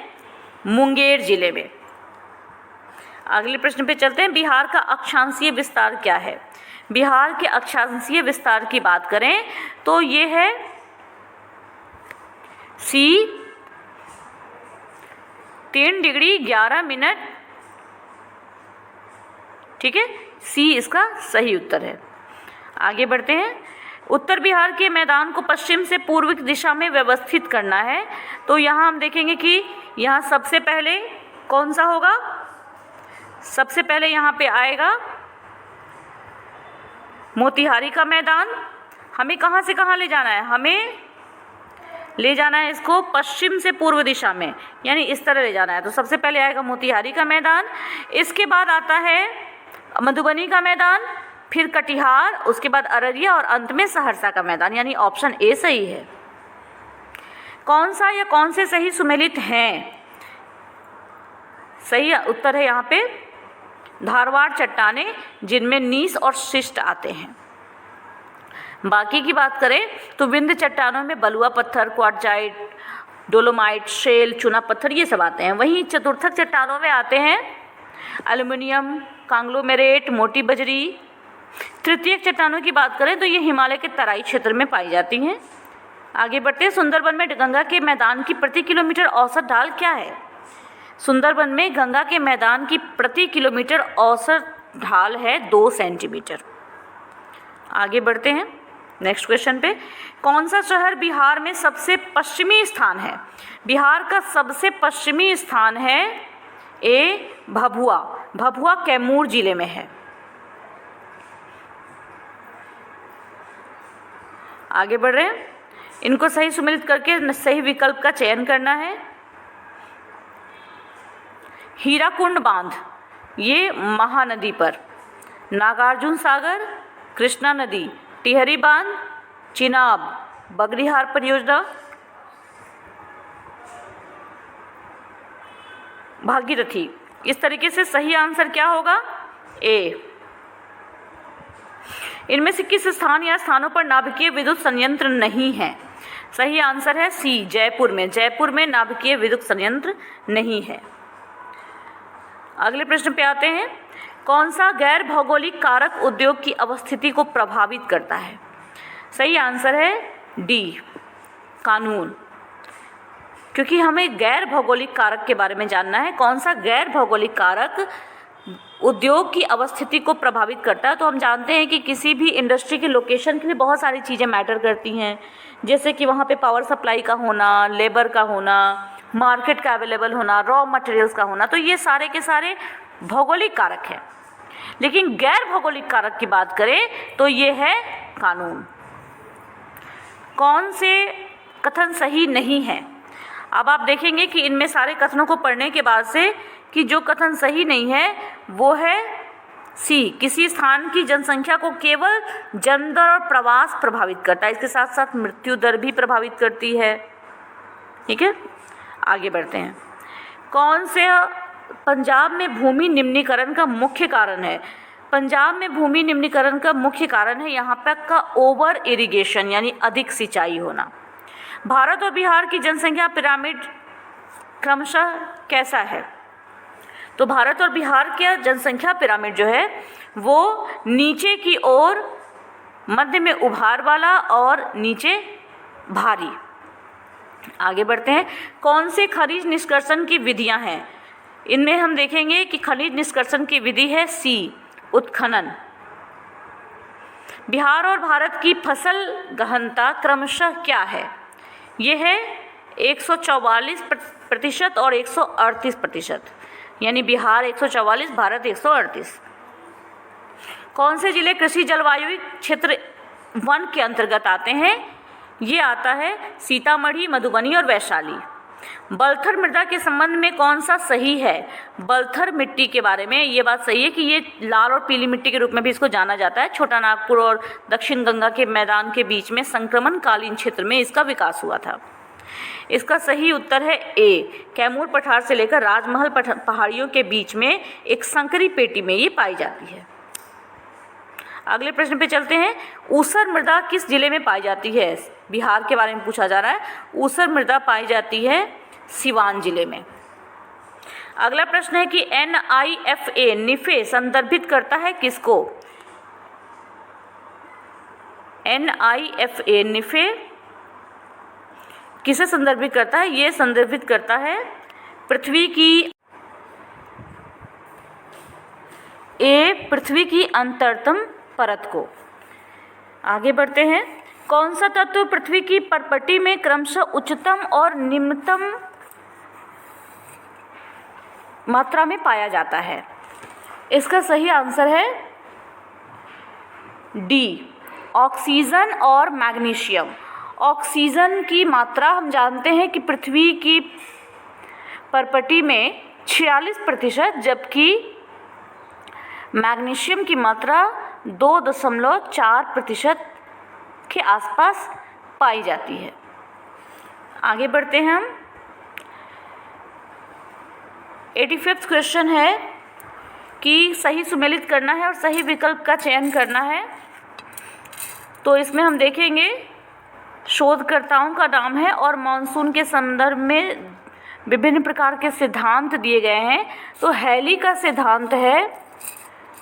मुंगेर जिले में। अगले प्रश्न पे चलते हैं। बिहार का अक्षांशीय विस्तार क्या है? बिहार के अक्षांशीय विस्तार की बात करें तो ये है सी, 3 डिग्री 11 मिनट, ठीक है, सी इसका सही उत्तर है। आगे बढ़ते हैं। उत्तर बिहार के मैदान को पश्चिम से पूर्व की दिशा में व्यवस्थित करना है तो यहाँ हम देखेंगे कि यहाँ सबसे पहले कौन सा होगा? सबसे पहले यहाँ पे आएगा मोतिहारी का मैदान। हमें कहाँ से कहाँ ले जाना है? हमें ले जाना है इसको पश्चिम से पूर्व दिशा में, यानी इस तरह ले जाना है। तो सबसे पहले आएगा मोतिहारी का मैदान, इसके बाद आता है मधुबनी का मैदान, फिर कटिहार, उसके बाद अररिया और अंत में सहरसा का मैदान, यानी ऑप्शन ए सही है। कौन सा या कौन से सही सुमेलित हैं? सही उत्तर है यहाँ पे धारवाड़ चट्टानें, जिनमें नीस और शिष्ट आते हैं। बाकी की बात करें तो विंध्य चट्टानों में बलुआ पत्थर, क्वार्टजाइट, डोलोमाइट, शेल, चुना पत्थर ये सब आते हैं। वहीं चतुर्थक चट्टानों में आते हैं एल्युमिनियम, कांग्लोमेरेट, मोटी बजरी। तृतीयक चट्टानों की बात करें तो ये हिमालय के तराई क्षेत्र में पाई जाती हैं। आगे बढ़ते हैं। सुंदरबन में गंगा के मैदान की प्रति किलोमीटर औसत ढाल क्या है? सुंदरबन में गंगा के मैदान की प्रति किलोमीटर औसत ढाल है 2 सेंटीमीटर। आगे बढ़ते हैं नेक्स्ट क्वेश्चन पे। कौन सा शहर बिहार में सबसे पश्चिमी स्थान है? बिहार का सबसे पश्चिमी स्थान है ए भभुआ। भभुआ कैमूर जिले में है। आगे बढ़ रहे हैं। इनको सही सुमेलित करके सही विकल्प का चयन करना है। हीराकुंड बांध ये महानदी पर, नागार्जुन सागर, कृष्णा नदी, टिहरी बांध, चिनाब, बगड़ीहार परियोजना, भागीरथी। इस तरीके से सही आंसर क्या होगा? ए। इनमें से किस स्थान या स्थानों पर नाभिकीय विद्युत संयंत्र नहीं है? सही आंसर है सी, जयपुर में। जयपुर में नाभिकीय विद्युत संयंत्र नहीं है। अगले प्रश्न पे आते हैं। कौन सा गैर भौगोलिक कारक उद्योग की अवस्थिति को प्रभावित करता है? सही आंसर है डी, कानून। क्योंकि हमें गैर भौगोलिक कारक के बारे में जानना है। कौन सा गैर भौगोलिक कारक उद्योग की अवस्थिति को प्रभावित करता है? तो हम जानते हैं कि किसी भी इंडस्ट्री के लोकेशन के लिए बहुत सारी चीज़ें मैटर करती हैं, जैसे कि वहाँ पे पावर सप्लाई का होना, लेबर का होना, मार्केट का अवेलेबल होना, रॉ मटेरियल्स का होना। तो ये सारे के सारे भौगोलिक कारक हैं। लेकिन गैर भौगोलिक कारक की बात करें तो ये है कानून। कौन से कथन सही नहीं है? अब आप देखेंगे कि इनमें सारे कथनों को पढ़ने के बाद से कि जो कथन सही नहीं है वो है सी, किसी स्थान की जनसंख्या को केवल जन्म दर और प्रवास प्रभावित करता है, इसके साथ साथ मृत्यु दर भी प्रभावित करती है। ठीक है, आगे बढ़ते हैं। कौन से पंजाब में भूमि निम्नीकरण का मुख्य कारण है? पंजाब में भूमि निम्नीकरण का मुख्य कारण है यहाँ तक का ओवर इरिगेशन, यानी अधिक सिंचाई होना। भारत और बिहार की जनसंख्या पिरामिड क्रमशः कैसा है? तो भारत और बिहार का जनसंख्या पिरामिड जो है वो नीचे की ओर, मध्य में उभार वाला और नीचे भारी। आगे बढ़ते हैं। कौन से खनिज निष्कर्षण की विधियां हैं? इनमें हम देखेंगे कि खनिज निष्कर्षण की विधि है सी, उत्खनन। बिहार और भारत की फसल गहनता क्रमशः क्या है? ये है 144% और 138%, यानी बिहार 144, भारत 138। कौन से जिले कृषि जलवायु क्षेत्र 1 के अंतर्गत आते हैं? ये आता है सीतामढ़ी, मधुबनी और वैशाली। बलथर मृदा के संबंध में कौन सा सही है? बलथर मिट्टी के बारे में ये बात सही है कि ये लाल और पीली मिट्टी के रूप में भी इसको जाना जाता है। छोटा नागपुर और दक्षिण गंगा के मैदान के बीच में संक्रमणकालीन क्षेत्र में इसका विकास हुआ था। इसका सही उत्तर है ए, कैमूर पठार से लेकर राजमहल पहाड़ियों के बीच में एक संकरी पेटी में ये पाई जाती है। अगले प्रश्न पे चलते हैं। ऊसर मृदा किस जिले में पाई जाती है? बिहार के बारे में पूछा जा रहा है। ऊसर मृदा पाई जाती है सिवान जिले में। अगला प्रश्न है कि NIFA निफे संदर्भित करता है किसको? NIFA निफे किसे संदर्भित करता है? ये संदर्भित करता है पृथ्वी की अंतरतम परत को। आगे बढ़ते हैं। कौन सा तत्व पृथ्वी की परपटी में क्रमशः उच्चतम और निम्नतम मात्रा में पाया जाता है? इसका सही आंसर है डी, ऑक्सीजन और मैग्नीशियम। ऑक्सीजन की मात्रा हम जानते हैं कि पृथ्वी की परपटी में 46%, जबकि मैग्नीशियम की मात्रा 2.4% के आसपास पाई जाती है। आगे बढ़ते हैं हम। 85वां क्वेश्चन है कि सही सुमेलित करना है और सही विकल्प का चयन करना है। तो इसमें हम देखेंगे शोधकर्ताओं का नाम है और मानसून के संदर्भ में विभिन्न प्रकार के सिद्धांत दिए गए हैं। तो हैली का सिद्धांत है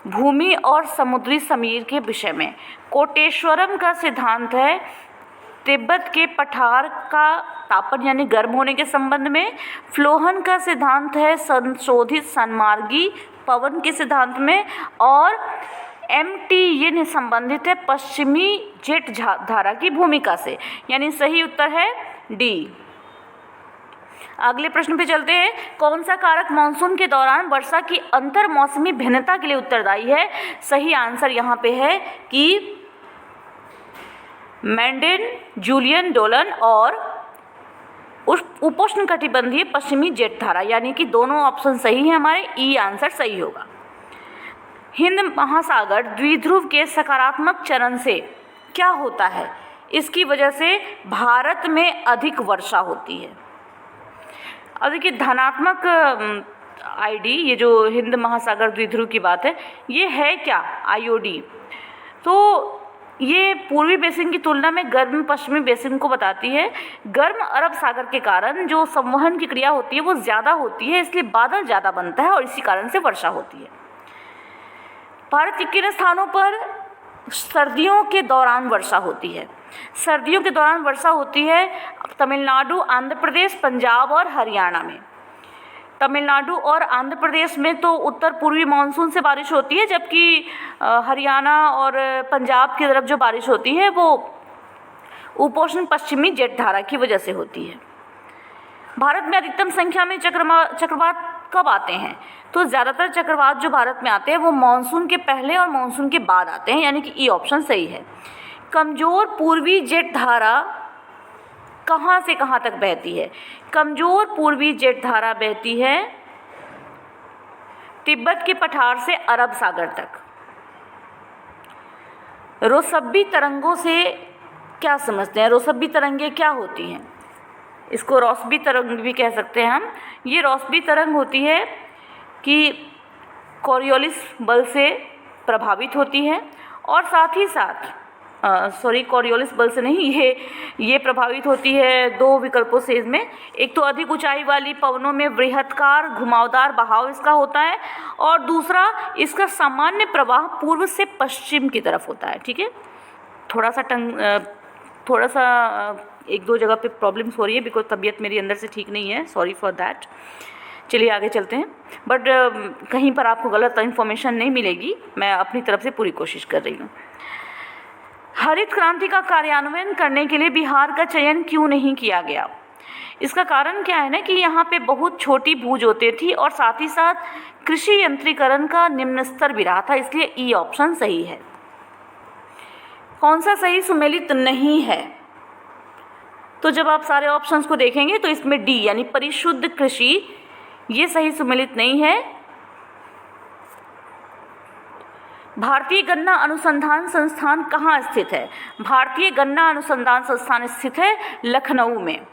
भूमि और समुद्री समीर के विषय में। कोटेश्वरम का सिद्धांत है तिब्बत के पठार का तापन यानी गर्म होने के संबंध में। फ्लोहन का सिद्धांत है संशोधित सन्मार्गी पवन के सिद्धांत में। और MT ये संबंधित है पश्चिमी जेट धारा की भूमिका से, यानी सही उत्तर है D। अगले प्रश्न पे चलते हैं। कौन सा कारक मानसून के दौरान वर्षा की अंतर मौसमी भिन्नता के लिए उत्तरदायी है? सही आंसर यहाँ पे है कि मैंडेन, जूलियन डोलन और उपोष्ण कटिबंधीय पश्चिमी जेट धारा, यानी कि दोनों ऑप्शन सही हैं हमारे। ई आंसर सही होगा। हिंद महासागर द्विध्रुव के सकारात्मक चरण से क्या होता है? इसकी वजह से भारत में अधिक वर्षा होती है। अब देखिए धनात्मक आईडी, ये जो हिंद महासागर द्विध्रुव की बात है, ये है क्या? IOD। तो ये पूर्वी बेसिन की तुलना में गर्म पश्चिमी बेसिन को बताती है। गर्म अरब सागर के कारण जो संवहन की क्रिया होती है वो ज़्यादा होती है, इसलिए बादल ज़्यादा बनता है और इसी कारण से वर्षा होती है। भारत के किन स्थानों पर सर्दियों के दौरान वर्षा होती है? सर्दियों के दौरान वर्षा होती है तमिलनाडु, आंध्र प्रदेश, पंजाब और हरियाणा में। तमिलनाडु और आंध्र प्रदेश में तो उत्तर पूर्वी मानसून से बारिश होती है, जबकि हरियाणा और पंजाब की तरफ जो बारिश होती है वो उपोष्ण पश्चिमी जेट धारा की वजह से होती है। भारत में अधिकतम संख्या में चक्रवात कब आते हैं? तो ज़्यादातर चक्रवात जो भारत में आते हैं वो मानसून के पहले और मानसून के बाद आते हैं, यानी कि ई ऑप्शन सही है। कमज़ोर पूर्वी जेट धारा कहाँ से कहाँ तक बहती है? कमज़ोर पूर्वी जेट धारा बहती है तिब्बत के पठार से अरब सागर तक। रोसब्बी तरंगों से क्या समझते हैं? रोसब्बी तरंगें क्या होती हैं? इसको रोसबी तरंग भी कह सकते हैं हम। ये रोसबी तरंग होती है कि कोरियोलिस बल से प्रभावित होती है और साथ ही साथ कोरियोलिस बल से नहीं, ये प्रभावित होती है दो विकल्पों से इसमें। एक तो अधिक ऊंचाई वाली पवनों में वृहत्कार घुमावदार बहाव इसका होता है और दूसरा इसका सामान्य प्रवाह पूर्व से पश्चिम की तरफ होता है। ठीक है, थोड़ा सा एक दो जगह पे प्रॉब्लम्स हो रही है बिकॉज तबीयत मेरी अंदर से ठीक नहीं है, सॉरी फॉर दैट। चलिए आगे चलते हैं, बट कहीं पर आपको गलत इन्फॉर्मेशन नहीं मिलेगी, मैं अपनी तरफ से पूरी कोशिश कर रही हूँ। हरित क्रांति का कार्यान्वयन करने के लिए बिहार का चयन क्यों नहीं किया गया? इसका कारण क्या है ना कि यहाँ पे बहुत छोटी भू जोतें थी और साथ ही साथ कृषि यंत्रीकरण का निम्न स्तर भी रहा था, इसलिए ई ऑप्शन सही है। कौन सा सही सुमेलित नहीं है? तो जब आप सारे ऑप्शंस को देखेंगे तो इसमें डी यानी परिशुद्ध कृषि, ये सही सुमेलित नहीं है। भारतीय गन्ना अनुसंधान संस्थान कहाँ स्थित है? भारतीय गन्ना अनुसंधान संस्थान स्थित है लखनऊ में।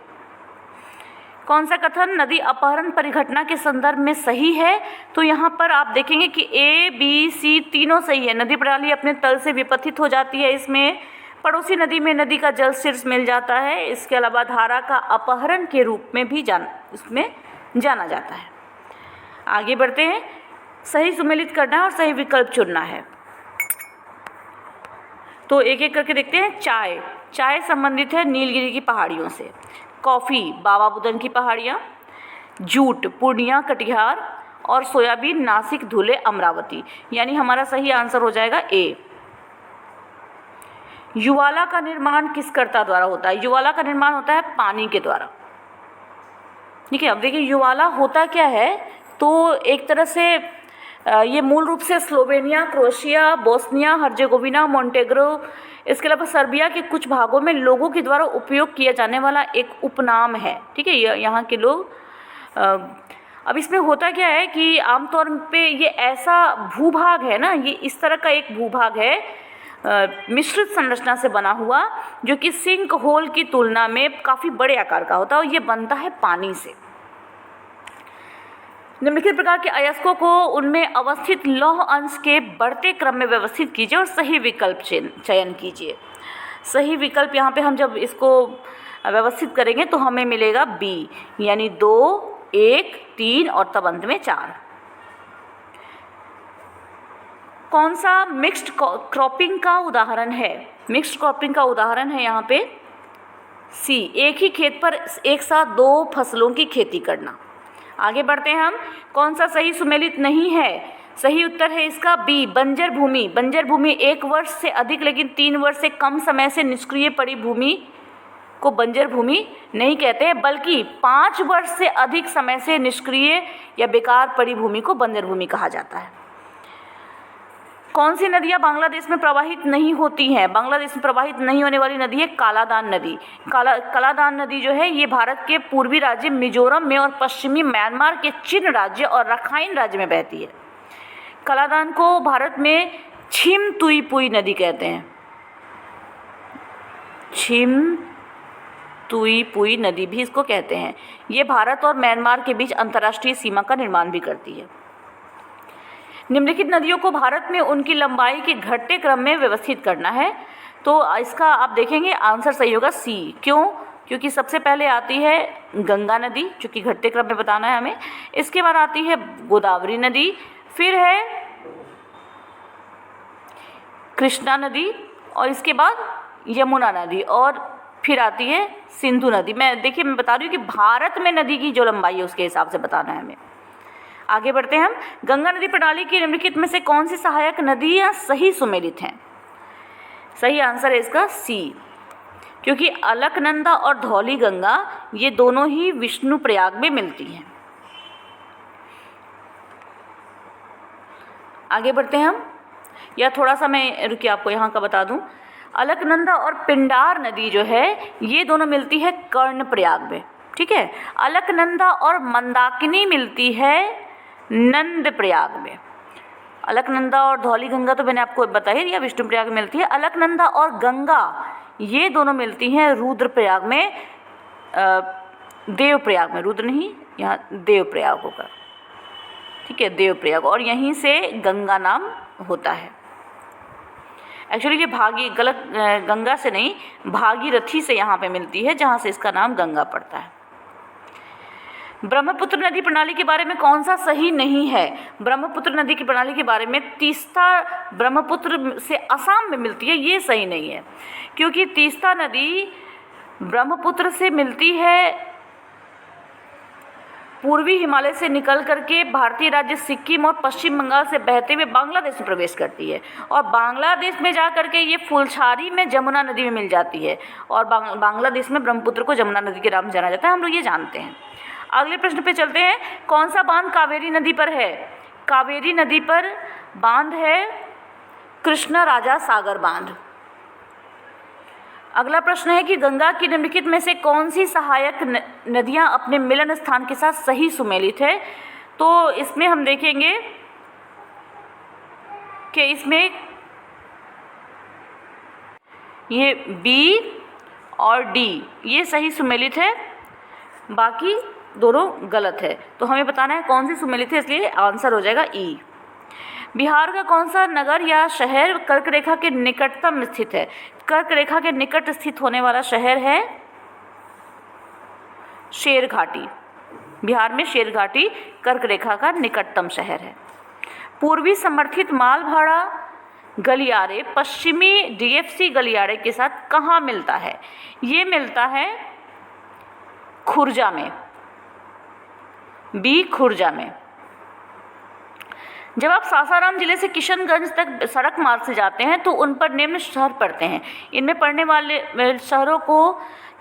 कौन सा कथन नदी अपहरण परिघटना के संदर्भ में सही है? तो यहाँ पर आप देखेंगे कि A, B, C तीनों सही है। नदी प्रणाली अपने तल से विपथित हो जाती है, इसमें पड़ोसी नदी में नदी का जल शीर्ष मिल जाता है। इसके अलावा धारा का अपहरण के रूप में भी इसमें जाना जाता है। आगे बढ़ते हैं, सही सुमेलित करना है और सही विकल्प चुनना है। तो एक एक करके देखते हैं। चाय संबंधित है नीलगिरी की पहाड़ियों से। कॉफ़ी बाबा बुदन की पहाड़ियाँ। जूट पूर्णिया कटिहार और सोयाबीन नासिक धुले अमरावती, यानी हमारा सही आंसर हो जाएगा ए। युवाला का निर्माण किस कर्ता द्वारा होता है? युवाला का निर्माण होता है पानी के द्वारा। ठीक है, अब देखिए युवाला होता क्या है, तो एक तरह से ये मूल रूप से स्लोवेनिया, क्रोएशिया, बोस्निया हर्जेगोविना, मोंटेग्रो, इसके अलावा सर्बिया के कुछ भागों में लोगों के द्वारा उपयोग किया जाने वाला एक उपनाम है। ठीक है, यहाँ के लोग अब इसमें होता क्या है कि आमतौर पे ये ऐसा भूभाग है ना, ये इस तरह का एक भूभाग है मिश्रित संरचना से बना हुआ, जो कि सिंक होल की तुलना में काफ़ी बड़े आकार का होता है और ये बनता है पानी से। निम्नलिखित प्रकार के अयस्कों को उनमें अवस्थित लौह अंश के बढ़ते क्रम में व्यवस्थित कीजिए और सही विकल्प चयन कीजिए। सही विकल्प यहाँ पे हम जब इसको व्यवस्थित करेंगे तो हमें मिलेगा बी, यानी 2, 1, 3 और तब अंत में 4। कौन सा मिक्स्ड क्रॉपिंग का उदाहरण है? मिक्स्ड क्रॉपिंग का उदाहरण है यहाँ पे सी, एक ही खेत पर एक साथ 2 फसलों की खेती करना। आगे बढ़ते हैं हम। कौन सा सही सुमेलित नहीं है? सही उत्तर है इसका बी, बंजर भूमि। बंजर भूमि 1 वर्ष से अधिक लेकिन 3 वर्ष से कम समय से निष्क्रिय पड़ी भूमि को बंजर भूमि नहीं कहते हैं, बल्कि 5 वर्ष से अधिक समय से निष्क्रिय या बेकार पड़ी भूमि को बंजर भूमि कहा जाता है। कौन सी नदियाँ बांग्लादेश में प्रवाहित नहीं होती हैं? बांग्लादेश में प्रवाहित नहीं होने वाली नदी है कालादान नदी। कालादान नदी जो है ये भारत के पूर्वी राज्य मिजोरम में और पश्चिमी म्यांमार के चिन राज्य और रखाइन राज्य में बहती है। कालादान को भारत में छिम तुई पुई नदी कहते हैं। छिम तुई पुई नदी भी इसको कहते हैं। ये भारत और म्यांमार के बीच अंतर्राष्ट्रीय सीमा का निर्माण भी करती है। निम्नलिखित नदियों को भारत में उनकी लंबाई के घटते क्रम में व्यवस्थित करना है। तो इसका आप देखेंगे आंसर सही होगा सी। क्यों? क्योंकि सबसे पहले आती है गंगा नदी, जो कि घटते क्रम में बताना है हमें। इसके बाद आती है गोदावरी नदी, फिर है कृष्णा नदी और इसके बाद यमुना नदी और फिर आती है सिंधु नदी। मैं बता रही हूँ कि भारत में नदी की जो लंबाई है उसके हिसाब से बताना है हमें। आगे बढ़ते हैं हम। गंगा नदी प्रणाली की निम्नलिखित में से कौन सी सहायक नदियाँ सही सुमेलित हैं? सही आंसर है इसका सी, क्योंकि अलकनंदा और धौली गंगा ये दोनों ही विष्णुप्रयाग में मिलती हैं। आगे बढ़ते हैं हम, या थोड़ा सा मैं रुकिए आपको यहाँ का बता दूँ। अलकनंदा और पिंडार नदी जो है ये दोनों मिलती है कर्णप्रयाग में, ठीक है। अलकनंदा और मंदाकिनी मिलती है नंद प्रयाग में। अलकनंदा और धौली गंगा तो मैंने आपको बता ही दिया विष्णुप्रयाग में मिलती है। अलकनंदा और गंगा ये दोनों मिलती हैं रुद्रप्रयाग में, देवप्रयाग में, रुद्र नहीं यहाँ देवप्रयाग होगा, ठीक है, देवप्रयाग, और यहीं से गंगा नाम होता है। एक्चुअली ये गंगा से नहीं भागीरथी से यहाँ पे मिलती है, जहाँ से इसका नाम गंगा पड़ता है। ब्रह्मपुत्र नदी प्रणाली के बारे में कौन सा सही नहीं है? ब्रह्मपुत्र नदी की प्रणाली के बारे में तीस्ता ब्रह्मपुत्र से असम में मिलती है, ये सही नहीं है, क्योंकि तीस्ता नदी ब्रह्मपुत्र से मिलती है पूर्वी हिमालय से निकल करके भारतीय राज्य सिक्किम और पश्चिम बंगाल से बहते हुए बांग्लादेश में प्रवेश करती है और बांग्लादेश में जा करके ये फुलछारी में जमुना नदी में मिल जाती है और बांग्लादेश में ब्रह्मपुत्र को जमुना नदी के नाम से जाना जाता है, हम लोग ये जानते हैं। अगले प्रश्न पे चलते हैं। कौन सा बांध कावेरी नदी पर है? कावेरी नदी पर बांध है कृष्णा राजा सागर बांध। अगला प्रश्न है कि गंगा की निम्नलिखित में से कौन सी सहायक नदियां अपने मिलन स्थान के साथ सही सुमेलित है? तो इसमें हम देखेंगे कि इसमें ये बी और डी ये सही सुमेलित है, बाकी दोनों गलत है। तो हमें बताना है कौन सी सुमेलित है, इसलिए आंसर हो जाएगा ई। बिहार का कौन सा नगर या शहर कर्क रेखा के निकटतम स्थित है? कर्क रेखा के निकट स्थित होने वाला शहर है शेरघाटी। बिहार में शेरघाटी कर्क रेखा का निकटतम शहर है। पूर्वी समर्थित माल भाड़ा गलियारे पश्चिमी डीएफसी गलियारे के साथ कहाँ मिलता है? ये मिलता है खुर्जा में, बी खुर्जा में। जब आप सासाराम जिले से किशनगंज तक सड़क मार्ग से जाते हैं तो उन पर निम्न शहर पड़ते हैं। इनमें पड़ने वाले शहरों को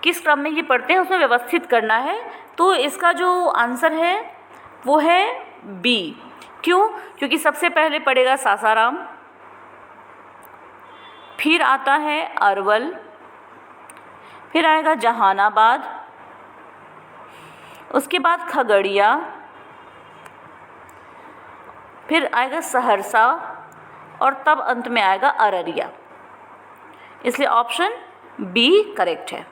किस क्रम में ये पड़ते हैं उसमें व्यवस्थित करना है। तो इसका जो आंसर है वो है बी। क्यों? क्योंकि सबसे पहले पड़ेगा सासाराम, फिर आता है अरवल, फिर आएगा जहानाबाद, उसके बाद खगड़िया, फिर आएगा सहरसा और तब अंत में आएगा अररिया। इसलिए ऑप्शन बी करेक्ट है।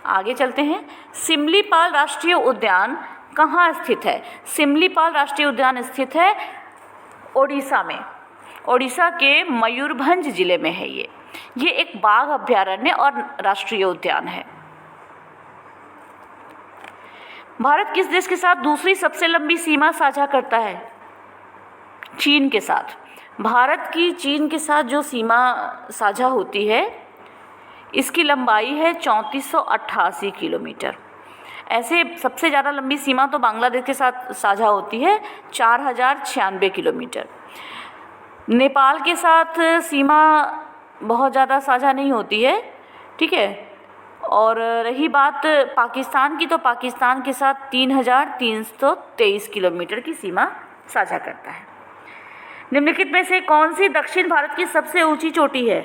आगे चलते हैं। सिमलीपाल राष्ट्रीय उद्यान कहाँ स्थित है? सिमलीपाल राष्ट्रीय उद्यान स्थित है ओडिशा में। ओडिशा के मयूरभंज जिले में है ये एक बाघ अभयारण्य और राष्ट्रीय उद्यान है। भारत किस देश के साथ दूसरी सबसे लंबी सीमा साझा करता है? चीन के साथ। भारत की चीन के साथ जो सीमा साझा होती है इसकी लंबाई है 3488 किलोमीटर। ऐसे सबसे ज़्यादा लंबी सीमा तो बांग्लादेश के साथ साझा होती है 4096 किलोमीटर। नेपाल के साथ सीमा बहुत ज़्यादा साझा नहीं होती है, ठीक है। और रही बात पाकिस्तान की, तो पाकिस्तान के साथ 3323 किलोमीटर की सीमा साझा करता है। निम्नलिखित में से कौन सी दक्षिण भारत की सबसे ऊंची चोटी है?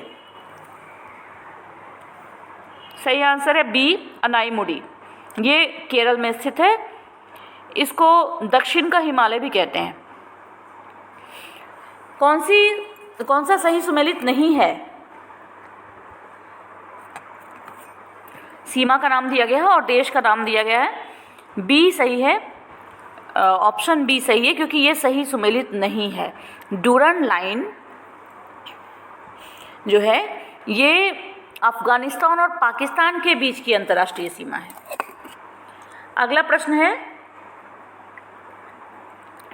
सही आंसर है बी, अनाईमुडी। ये केरल में स्थित है। इसको दक्षिण का हिमालय भी कहते हैं। कौन सा सही सुमेलित नहीं है? सीमा का नाम दिया गया है और देश का नाम दिया गया है। बी सही है, ऑप्शन बी सही है, क्योंकि ये सही सुमेलित नहीं है। डूरन लाइन जो है ये अफगानिस्तान और पाकिस्तान के बीच की अंतर्राष्ट्रीय सीमा है। अगला प्रश्न है,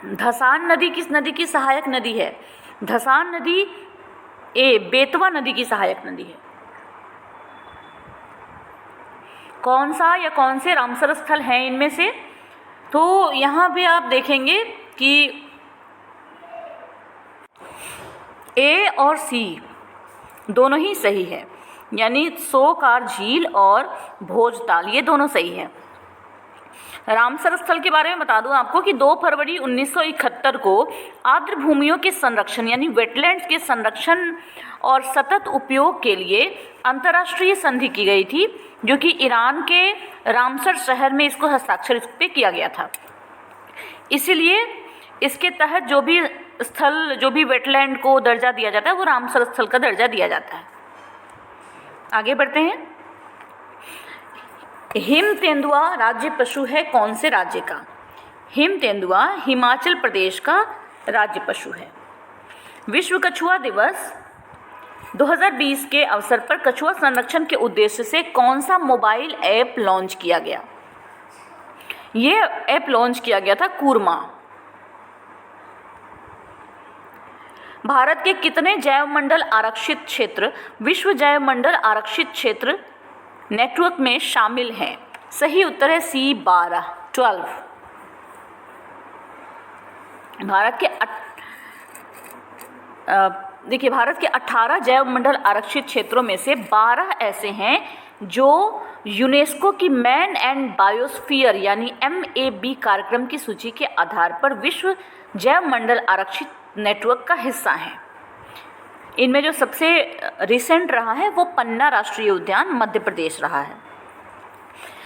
धसान नदी किस नदी की सहायक नदी है? धसान नदी ए बेतवा नदी की सहायक नदी है। कौन सा या कौन से रामसर स्थल हैं इनमें से? तो यहाँ भी आप देखेंगे कि ए और सी दोनों ही सही है, यानी सोकार झील और भोजताल ये दोनों सही है। रामसर स्थल के बारे में बता दूं आपको कि 2 फरवरी 1971 को आर्द्र भूमियों के संरक्षण यानी वेटलैंड्स के संरक्षण और सतत उपयोग के लिए अंतर्राष्ट्रीय संधि की गई थी, जो कि ईरान के रामसर शहर में इसको हस्ताक्षर इस पे किया गया था। इसीलिए इसके तहत जो भी वेटलैंड को दर्जा दिया जाता है वो रामसर स्थल का दर्जा दिया जाता है। आगे बढ़ते हैं। हिम तेंदुआ राज्य पशु है कौन से राज्य का? हिम तेंदुआ हिमाचल प्रदेश का राज्य पशु है। विश्व कछुआ दिवस 2020 के अवसर पर कछुआ संरक्षण के उद्देश्य से कौन सा मोबाइल ऐप लॉन्च किया गया? ये ऐप लॉन्च किया गया था कूर्मा। भारत के कितने जैवमंडल आरक्षित क्षेत्र विश्व जैवमंडल आरक्षित क्षेत्र नेटवर्क में शामिल हैं? सही उत्तर है सी 12। भारत के 18 जैवमंडल आरक्षित क्षेत्रों में से 12 ऐसे हैं जो यूनेस्को की मैन एंड बायोस्फीयर यानी MAB कार्यक्रम की सूची के आधार पर विश्व जैवमंडल आरक्षित नेटवर्क का हिस्सा हैं। इनमें जो सबसे रिसेंट रहा है वो पन्ना राष्ट्रीय उद्यान मध्य प्रदेश रहा है।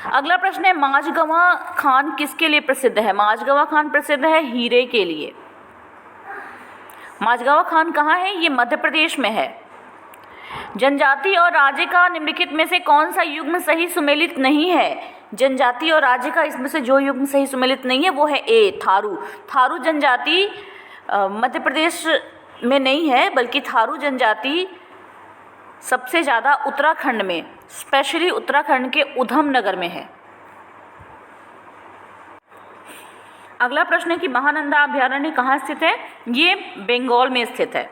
अगला प्रश्न है, माजगवा खान किसके लिए प्रसिद्ध है? माजगवा खान प्रसिद्ध है हीरे के लिए। माजगवा खान कहाँ है? ये मध्य प्रदेश में है। जनजाति और राज्य का निम्नलिखित में से कौन सा युग्म सही सुमेलित नहीं है? जनजाति और राज्य का इसमें से जो युग्म सही सुमेलित नहीं है वो है ए, थारू। थारू जनजाति मध्य प्रदेश में नहीं है, बल्कि थारू जनजाति सबसे ज़्यादा उत्तराखंड में, स्पेशली उत्तराखंड के उधमनगर में है। अगला प्रश्न है कि महानंदा अभयारण्य कहाँ स्थित है? ये बंगाल में स्थित है।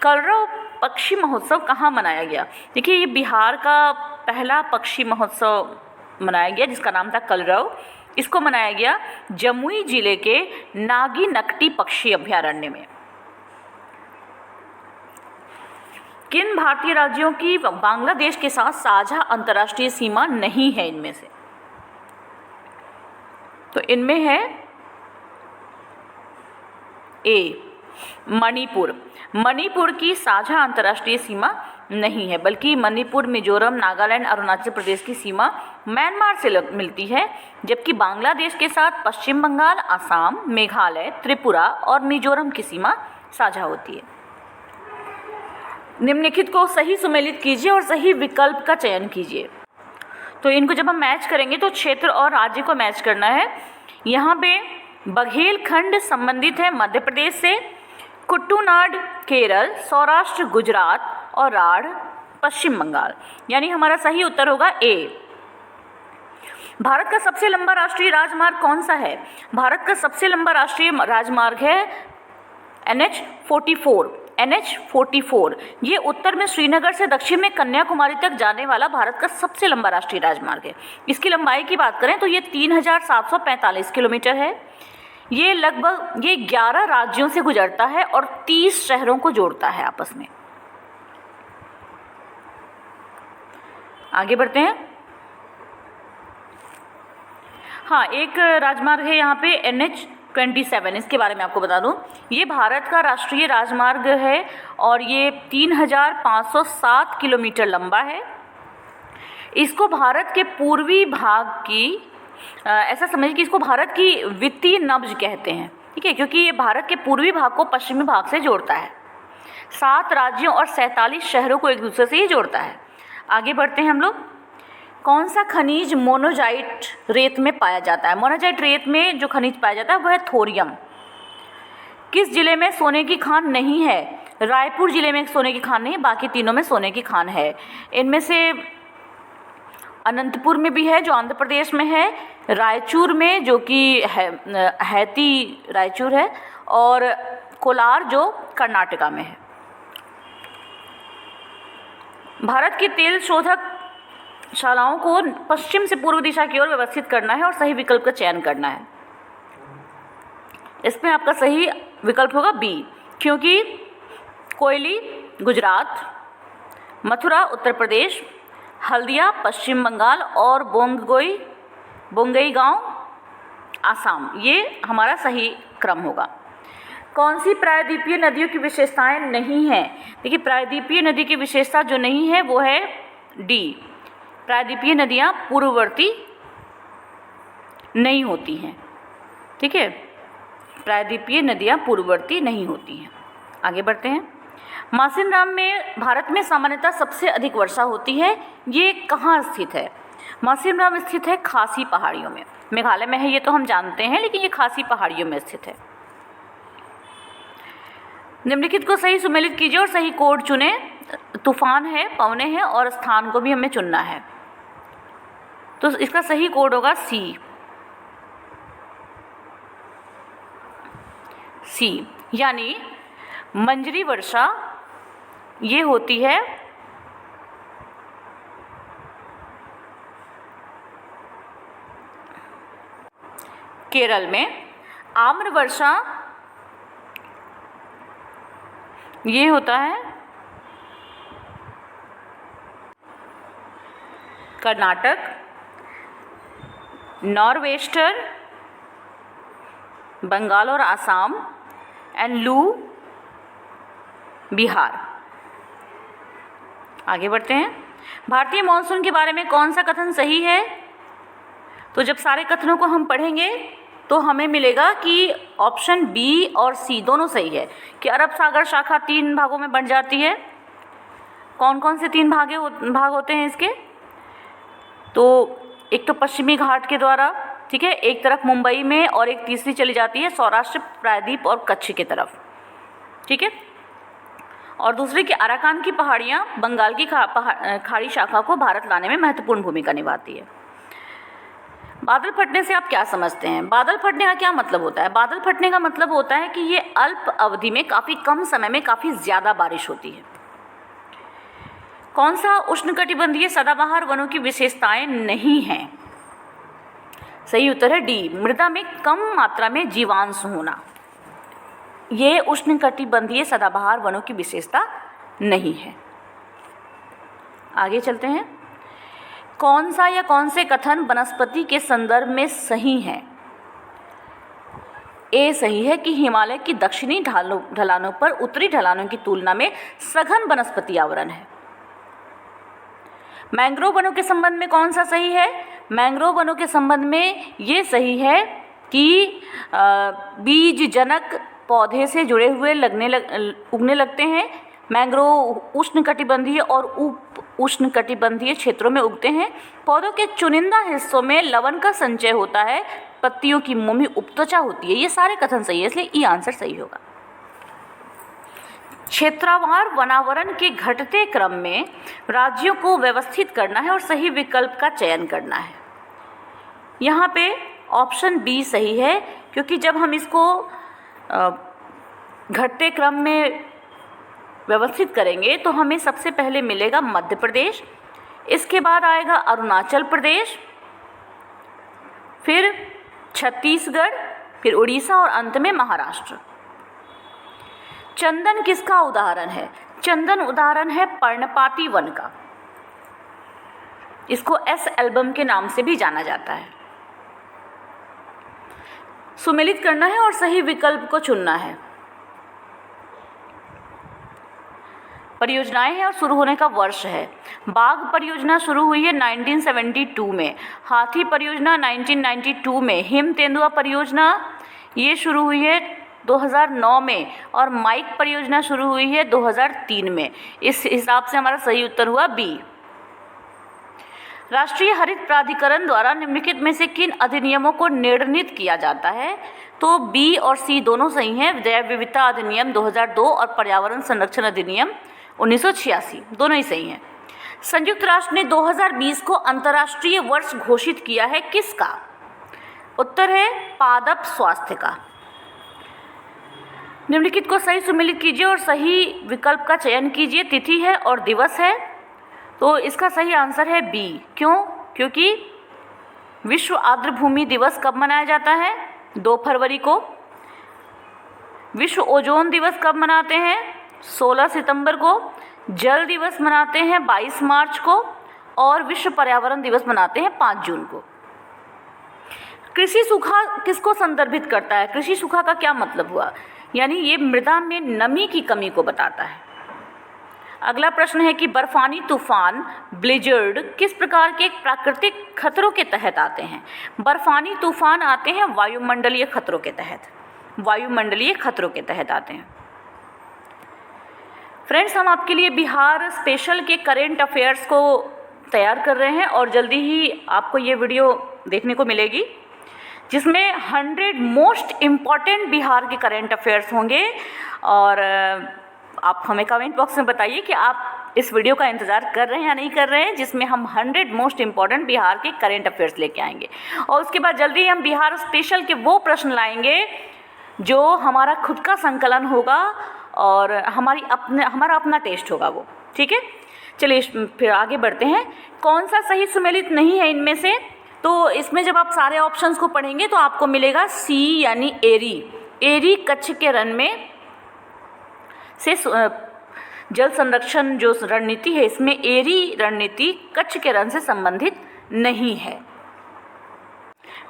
कलरव पक्षी महोत्सव कहाँ मनाया गया? देखिए, ये बिहार का पहला पक्षी महोत्सव मनाया गया जिसका नाम था कलरव। इसको मनाया गया जमुई जिले के नागी नकटी पक्षी अभयारण्य में। किन भारतीय राज्यों की बांग्लादेश के साथ साझा अंतर्राष्ट्रीय सीमा नहीं है इनमें से? तो इनमें है ए, मणिपुर। मणिपुर की साझा अंतर्राष्ट्रीय सीमा नहीं है, बल्कि मणिपुर, मिजोरम, नागालैंड, अरुणाचल प्रदेश की सीमा म्यांमार से मिलती है, जबकि बांग्लादेश के साथ पश्चिम बंगाल, असम, मेघालय, त्रिपुरा और मिजोरम की सीमा साझा होती है। निम्नलिखित को सही सुमेलित कीजिए और सही विकल्प का चयन कीजिए। तो इनको जब हम मैच करेंगे तो क्षेत्र और राज्य को मैच करना है। यहाँ पे बघेलखंड संबंधित है मध्य प्रदेश से, कुट्टूनाड केरल, सौराष्ट्र गुजरात और राढ़ पश्चिम बंगाल। यानी हमारा सही उत्तर होगा ए। भारत का सबसे लंबा राष्ट्रीय राजमार्ग कौन सा है? भारत का सबसे लंबा राष्ट्रीय राजमार्ग है NH-44। ये उत्तर में श्रीनगर से दक्षिण में कन्याकुमारी तक जाने वाला भारत का सबसे लंबा राष्ट्रीय राजमार्ग है। इसकी लंबाई की बात करें तो ये 3745 किलोमीटर है। ये लगभग 11 राज्यों से गुजरता है और 30 शहरों को जोड़ता है आपस में। आगे बढ़ते हैं। हाँ, एक राजमार्ग है यहाँ पे NH-27, इसके बारे में आपको बता दूं। ये भारत का राष्ट्रीय राजमार्ग है और ये 3507 किलोमीटर लंबा है। इसको भारत के पूर्वी भाग की ऐसा समझिए कि इसको भारत की वित्तीय नब्ज कहते हैं, ठीक है, क्योंकि ये भारत के पूर्वी भाग को पश्चिमी भाग से जोड़ता है। 7 राज्यों और 47 शहरों को एक दूसरे से ये जोड़ता है। आगे बढ़ते हैं हम लोग। कौन सा खनिज मोनोजाइट रेत में पाया जाता है? मोनोजाइट रेत में जो खनिज पाया जाता है वह है थोरियम। किस जिले में सोने की खान नहीं है? रायपुर जिले में सोने की खान नहीं है, बाकी तीनों में सोने की खान है। इनमें से अनंतपुर में भी है जो आंध्र प्रदेश में है, रायचूर में जो कि हैती रायचूर है, और कोलार जो कर्नाटका में है। भारत की तेल शोधक शालाओं को पश्चिम से पूर्व दिशा की ओर व्यवस्थित करना है और सही विकल्प का चयन करना है। इसमें आपका सही विकल्प होगा बी, क्योंकि कोयली गुजरात, मथुरा उत्तर प्रदेश, हल्दिया पश्चिम बंगाल और बोंगईगांव आसाम, ये हमारा सही क्रम होगा। कौन सी प्रायद्वीपीय नदियों की विशेषताएं नहीं हैं? देखिए, प्रायद्वीपीय नदी की विशेषता जो नहीं है वो है डी, प्रायद्वीपीय नदियाँ पूर्ववर्ती नहीं होती हैं, ठीक है, प्रायद्वीपीय नदियाँ पूर्ववर्ती नहीं होती हैं। आगे बढ़ते हैं। मासिनराम में भारत में सामान्यतः सबसे अधिक वर्षा होती है, ये कहाँ स्थित है? मासिनराम स्थित है खासी पहाड़ियों में, मेघालय में है ये तो हम जानते हैं, लेकिन ये खासी पहाड़ियों में स्थित है। निम्नलिखित को सही सुमेलित कीजिए और सही कोड चुने। तूफान है, पवने हैं और स्थान को भी हमें चुनना है। तो इसका सही कोड होगा सी, यानी मंजरी वर्षा ये होती है केरल में, आम्र वर्षा ये होता है कर्नाटक, नॉर्वेस्टर बंगाल और आसाम, एंड लू बिहार। आगे बढ़ते हैं। भारतीय मॉनसून के बारे में कौन सा कथन सही है? तो जब सारे कथनों को हम पढ़ेंगे तो हमें मिलेगा कि ऑप्शन बी और सी दोनों सही है कि अरब सागर शाखा 3 भागों में बंट जाती है। कौन कौन से 3 भाग होते हैं इसके? तो एक तो पश्चिमी घाट के द्वारा, ठीक है, एक तरफ मुंबई में, और एक तीसरी चली जाती है सौराष्ट्र प्रायद्वीप और कच्छ की तरफ, ठीक है, और दूसरी की अराकान की पहाड़ियाँ बंगाल की खाड़ी शाखा को भारत लाने में महत्वपूर्ण भूमिका निभाती है। बादल फटने से आप क्या समझते हैं? बादल फटने का क्या मतलब होता है? बादल फटने का मतलब होता है कि ये अल्प अवधि में काफ़ी कम समय में काफ़ी ज़्यादा बारिश होती है। कौन सा उष्णकटिबंधीय सदाबहार वनों की विशेषताएं नहीं हैं? सही उत्तर है डी, मृदा में कम मात्रा में जीवांश होना। ये उष्णकटिबंधीय सदाबहार वनों की विशेषता नहीं है। आगे चलते हैं। कौन सा या कौन से कथन वनस्पति के संदर्भ में सही है? ए सही है कि हिमालय की दक्षिणी ढलानों पर उत्तरी ढलानों की तुलना में सघन वनस्पति आवरण है। मैंग्रोव वनों के संबंध में कौन सा सही है? मैंग्रोव वनों के संबंध में ये सही है कि बीज जनक पौधे से जुड़े हुए उगने लगते हैं। मैंग्रोव उष्णकटिबंधीय और उष्णकटिबंधीय क्षेत्रों में उगते हैं। पौधों के चुनिंदा हिस्सों में लवण का संचय होता है। पत्तियों की मोमी उपत्वचा होती है। ये सारे कथन सही है, इसलिए ई आंसर सही होगा। क्षेत्रवार वनावरण के घटते क्रम में राज्यों को व्यवस्थित करना है और सही विकल्प का चयन करना है। यहाँ पे ऑप्शन बी सही है, क्योंकि जब हम इसको घटते क्रम में व्यवस्थित करेंगे तो हमें सबसे पहले मिलेगा मध्य प्रदेश, इसके बाद आएगा अरुणाचल प्रदेश, फिर छत्तीसगढ़, फिर उड़ीसा और अंत में महाराष्ट्र। चंदन किसका उदाहरण है? चंदन उदाहरण है पर्णपाती वन का। इसको एस एल्बम के नाम से भी जाना जाता है। सुमेलित करना है और सही विकल्प को चुनना है। परियोजनाएं हैं और शुरू होने का वर्ष है। बाघ परियोजना शुरू हुई है 1972 में, हाथी परियोजना 1992 में, हिम तेंदुआ परियोजना ये शुरू हुई है 2009 में और माइक परियोजना शुरू हुई है 2003 में। इस हिसाब से हमारा सही उत्तर हुआ बी। राष्ट्रीय हरित प्राधिकरण द्वारा निम्नलिखित में से किन अधिनियमों को निर्णित किया जाता है? तो बी और सी दोनों सही हैं। जैव विविधता अधिनियम 2002 और पर्यावरण संरक्षण अधिनियम 1986 दोनों ही सही हैं। संयुक्त राष्ट्र ने 2020 को अंतर्राष्ट्रीय वर्ष घोषित किया है, किसका? उत्तर है पादप स्वास्थ्य का। निम्नलिखित को सही सुमेलित कीजिए और सही विकल्प का चयन कीजिए। तिथि है और दिवस है, तो इसका सही आंसर है बी। क्यों? क्योंकि विश्व आर्द्रभूमि दिवस कब मनाया जाता है? 2 फरवरी को। विश्व ओजोन दिवस कब मनाते हैं? 16 सितंबर को। जल दिवस मनाते हैं 22 मार्च को और विश्व पर्यावरण दिवस मनाते हैं 5 जून को। कृषि सूखा किसको संदर्भित करता है? कृषि सूखा का क्या मतलब हुआ? यानी ये मृदा में नमी की कमी को बताता है। अगला प्रश्न है कि बर्फानी तूफान ब्लिजर्ड किस प्रकार के प्राकृतिक खतरों के तहत आते हैं? बर्फानी तूफान आते हैं वायुमंडलीय खतरों के तहत। वायुमंडलीय खतरों के तहत आते हैं। फ्रेंड्स, हम आपके लिए बिहार स्पेशल के करेंट अफेयर्स को तैयार कर रहे हैं और जल्दी ही आपको ये वीडियो देखने को मिलेगी, जिसमें 100 मोस्ट इम्पॉर्टेंट बिहार के करेंट अफेयर्स होंगे। और आप हमें कमेंट बॉक्स में बताइए कि आप इस वीडियो का इंतज़ार कर रहे हैं या नहीं कर रहे हैं, जिसमें हम 100 मोस्ट इम्पॉर्टेंट बिहार के करेंट अफेयर्स लेके आएंगे। और उसके बाद जल्दी हम बिहार स्पेशल के वो प्रश्न लाएंगे जो हमारा खुद का संकलन होगा और हमारा अपना टेस्ट होगा वो। ठीक है, चलिए फिर आगे बढ़ते हैं। कौन सा सही सुमेलित नहीं है इनमें से? तो इसमें जब आप सारे ऑप्शंस को पढ़ेंगे तो आपको मिलेगा सी, यानी एरी। एरी कच्छ के रण में से जल संरक्षण जो रणनीति है, इसमें एरी रणनीति कच्छ के रण से संबंधित नहीं है,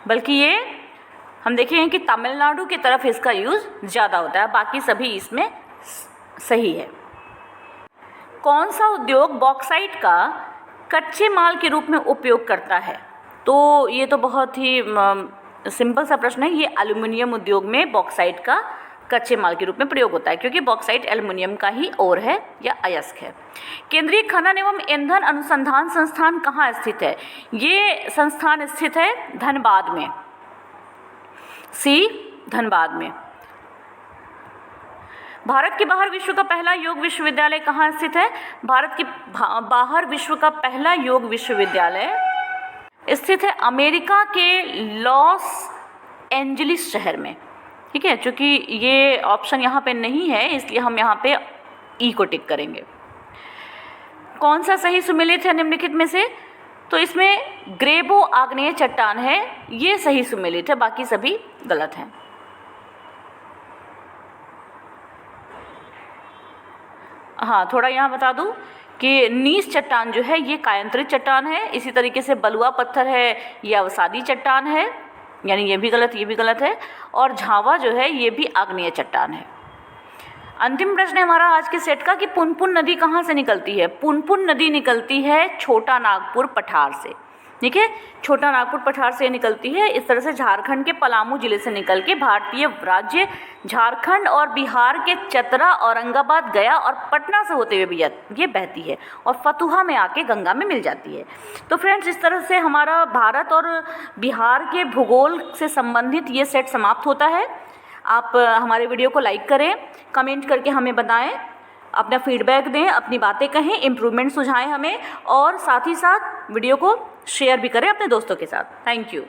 बल्कि ये हम देखें कि तमिलनाडु की तरफ इसका यूज़ ज़्यादा होता है। बाकी सभी इसमें सही है। कौन सा उद्योग बॉक्साइट का कच्चे माल के रूप में उपयोग करता है? तो ये तो बहुत ही सिंपल सा प्रश्न है। ये एल्युमिनियम उद्योग में बॉक्साइट का कच्चे माल के रूप में प्रयोग होता है, क्योंकि बॉक्साइट एल्युमिनियम का ही ओर है या अयस्क है। केंद्रीय खनन एवं ईंधन अनुसंधान संस्थान कहाँ स्थित है? ये संस्थान स्थित है धनबाद में। सी, धनबाद में। भारत के बाहर विश्व का पहला योग विश्वविद्यालय कहाँ स्थित है? भारत के बाहर विश्व का पहला योग विश्वविद्यालय स्थित है अमेरिका के लॉस एंजलिस शहर में। ठीक है, चूँकि ये ऑप्शन यहाँ पे नहीं है इसलिए हम यहाँ पे ई को टिक करेंगे। कौन सा सही सुमेलित है निम्नलिखित में से? तो इसमें ग्रेबो आग्नेय चट्टान है, ये सही सुमेलित है, बाकी सभी गलत हैं। हाँ, थोड़ा यहाँ बता दूँ कि नीस चट्टान जो है ये कायांतरित चट्टान है। इसी तरीके से बलुआ पत्थर है ये अवसादी चट्टान है, यानी ये भी गलत है। और झावा जो है ये भी आग्नेय चट्टान है। अंतिम प्रश्न है हमारा आज के सेट का कि पुनपुन नदी कहाँ से निकलती है? पुनपुन नदी निकलती है छोटा नागपुर पठार से। ठीक है, छोटा नागपुर पठार से निकलती है। इस तरह से झारखंड के पलामू जिले से निकल के भारतीय राज्य झारखंड और बिहार के चतरा, औरंगाबाद, गया और पटना से होते हुए भी ये बहती है और फतुहा में आके गंगा में मिल जाती है। तो फ्रेंड्स, इस तरह से हमारा भारत और बिहार के भूगोल से संबंधित ये सेट समाप्त होता है। आप हमारे वीडियो को लाइक करें, कमेंट करके हमें बताएं, अपना फीडबैक दें, अपनी बातें कहें, इम्प्रूवमेंट सुझाएं हमें, और साथ ही साथ वीडियो को शेयर भी करें अपने दोस्तों के साथ। Thank you.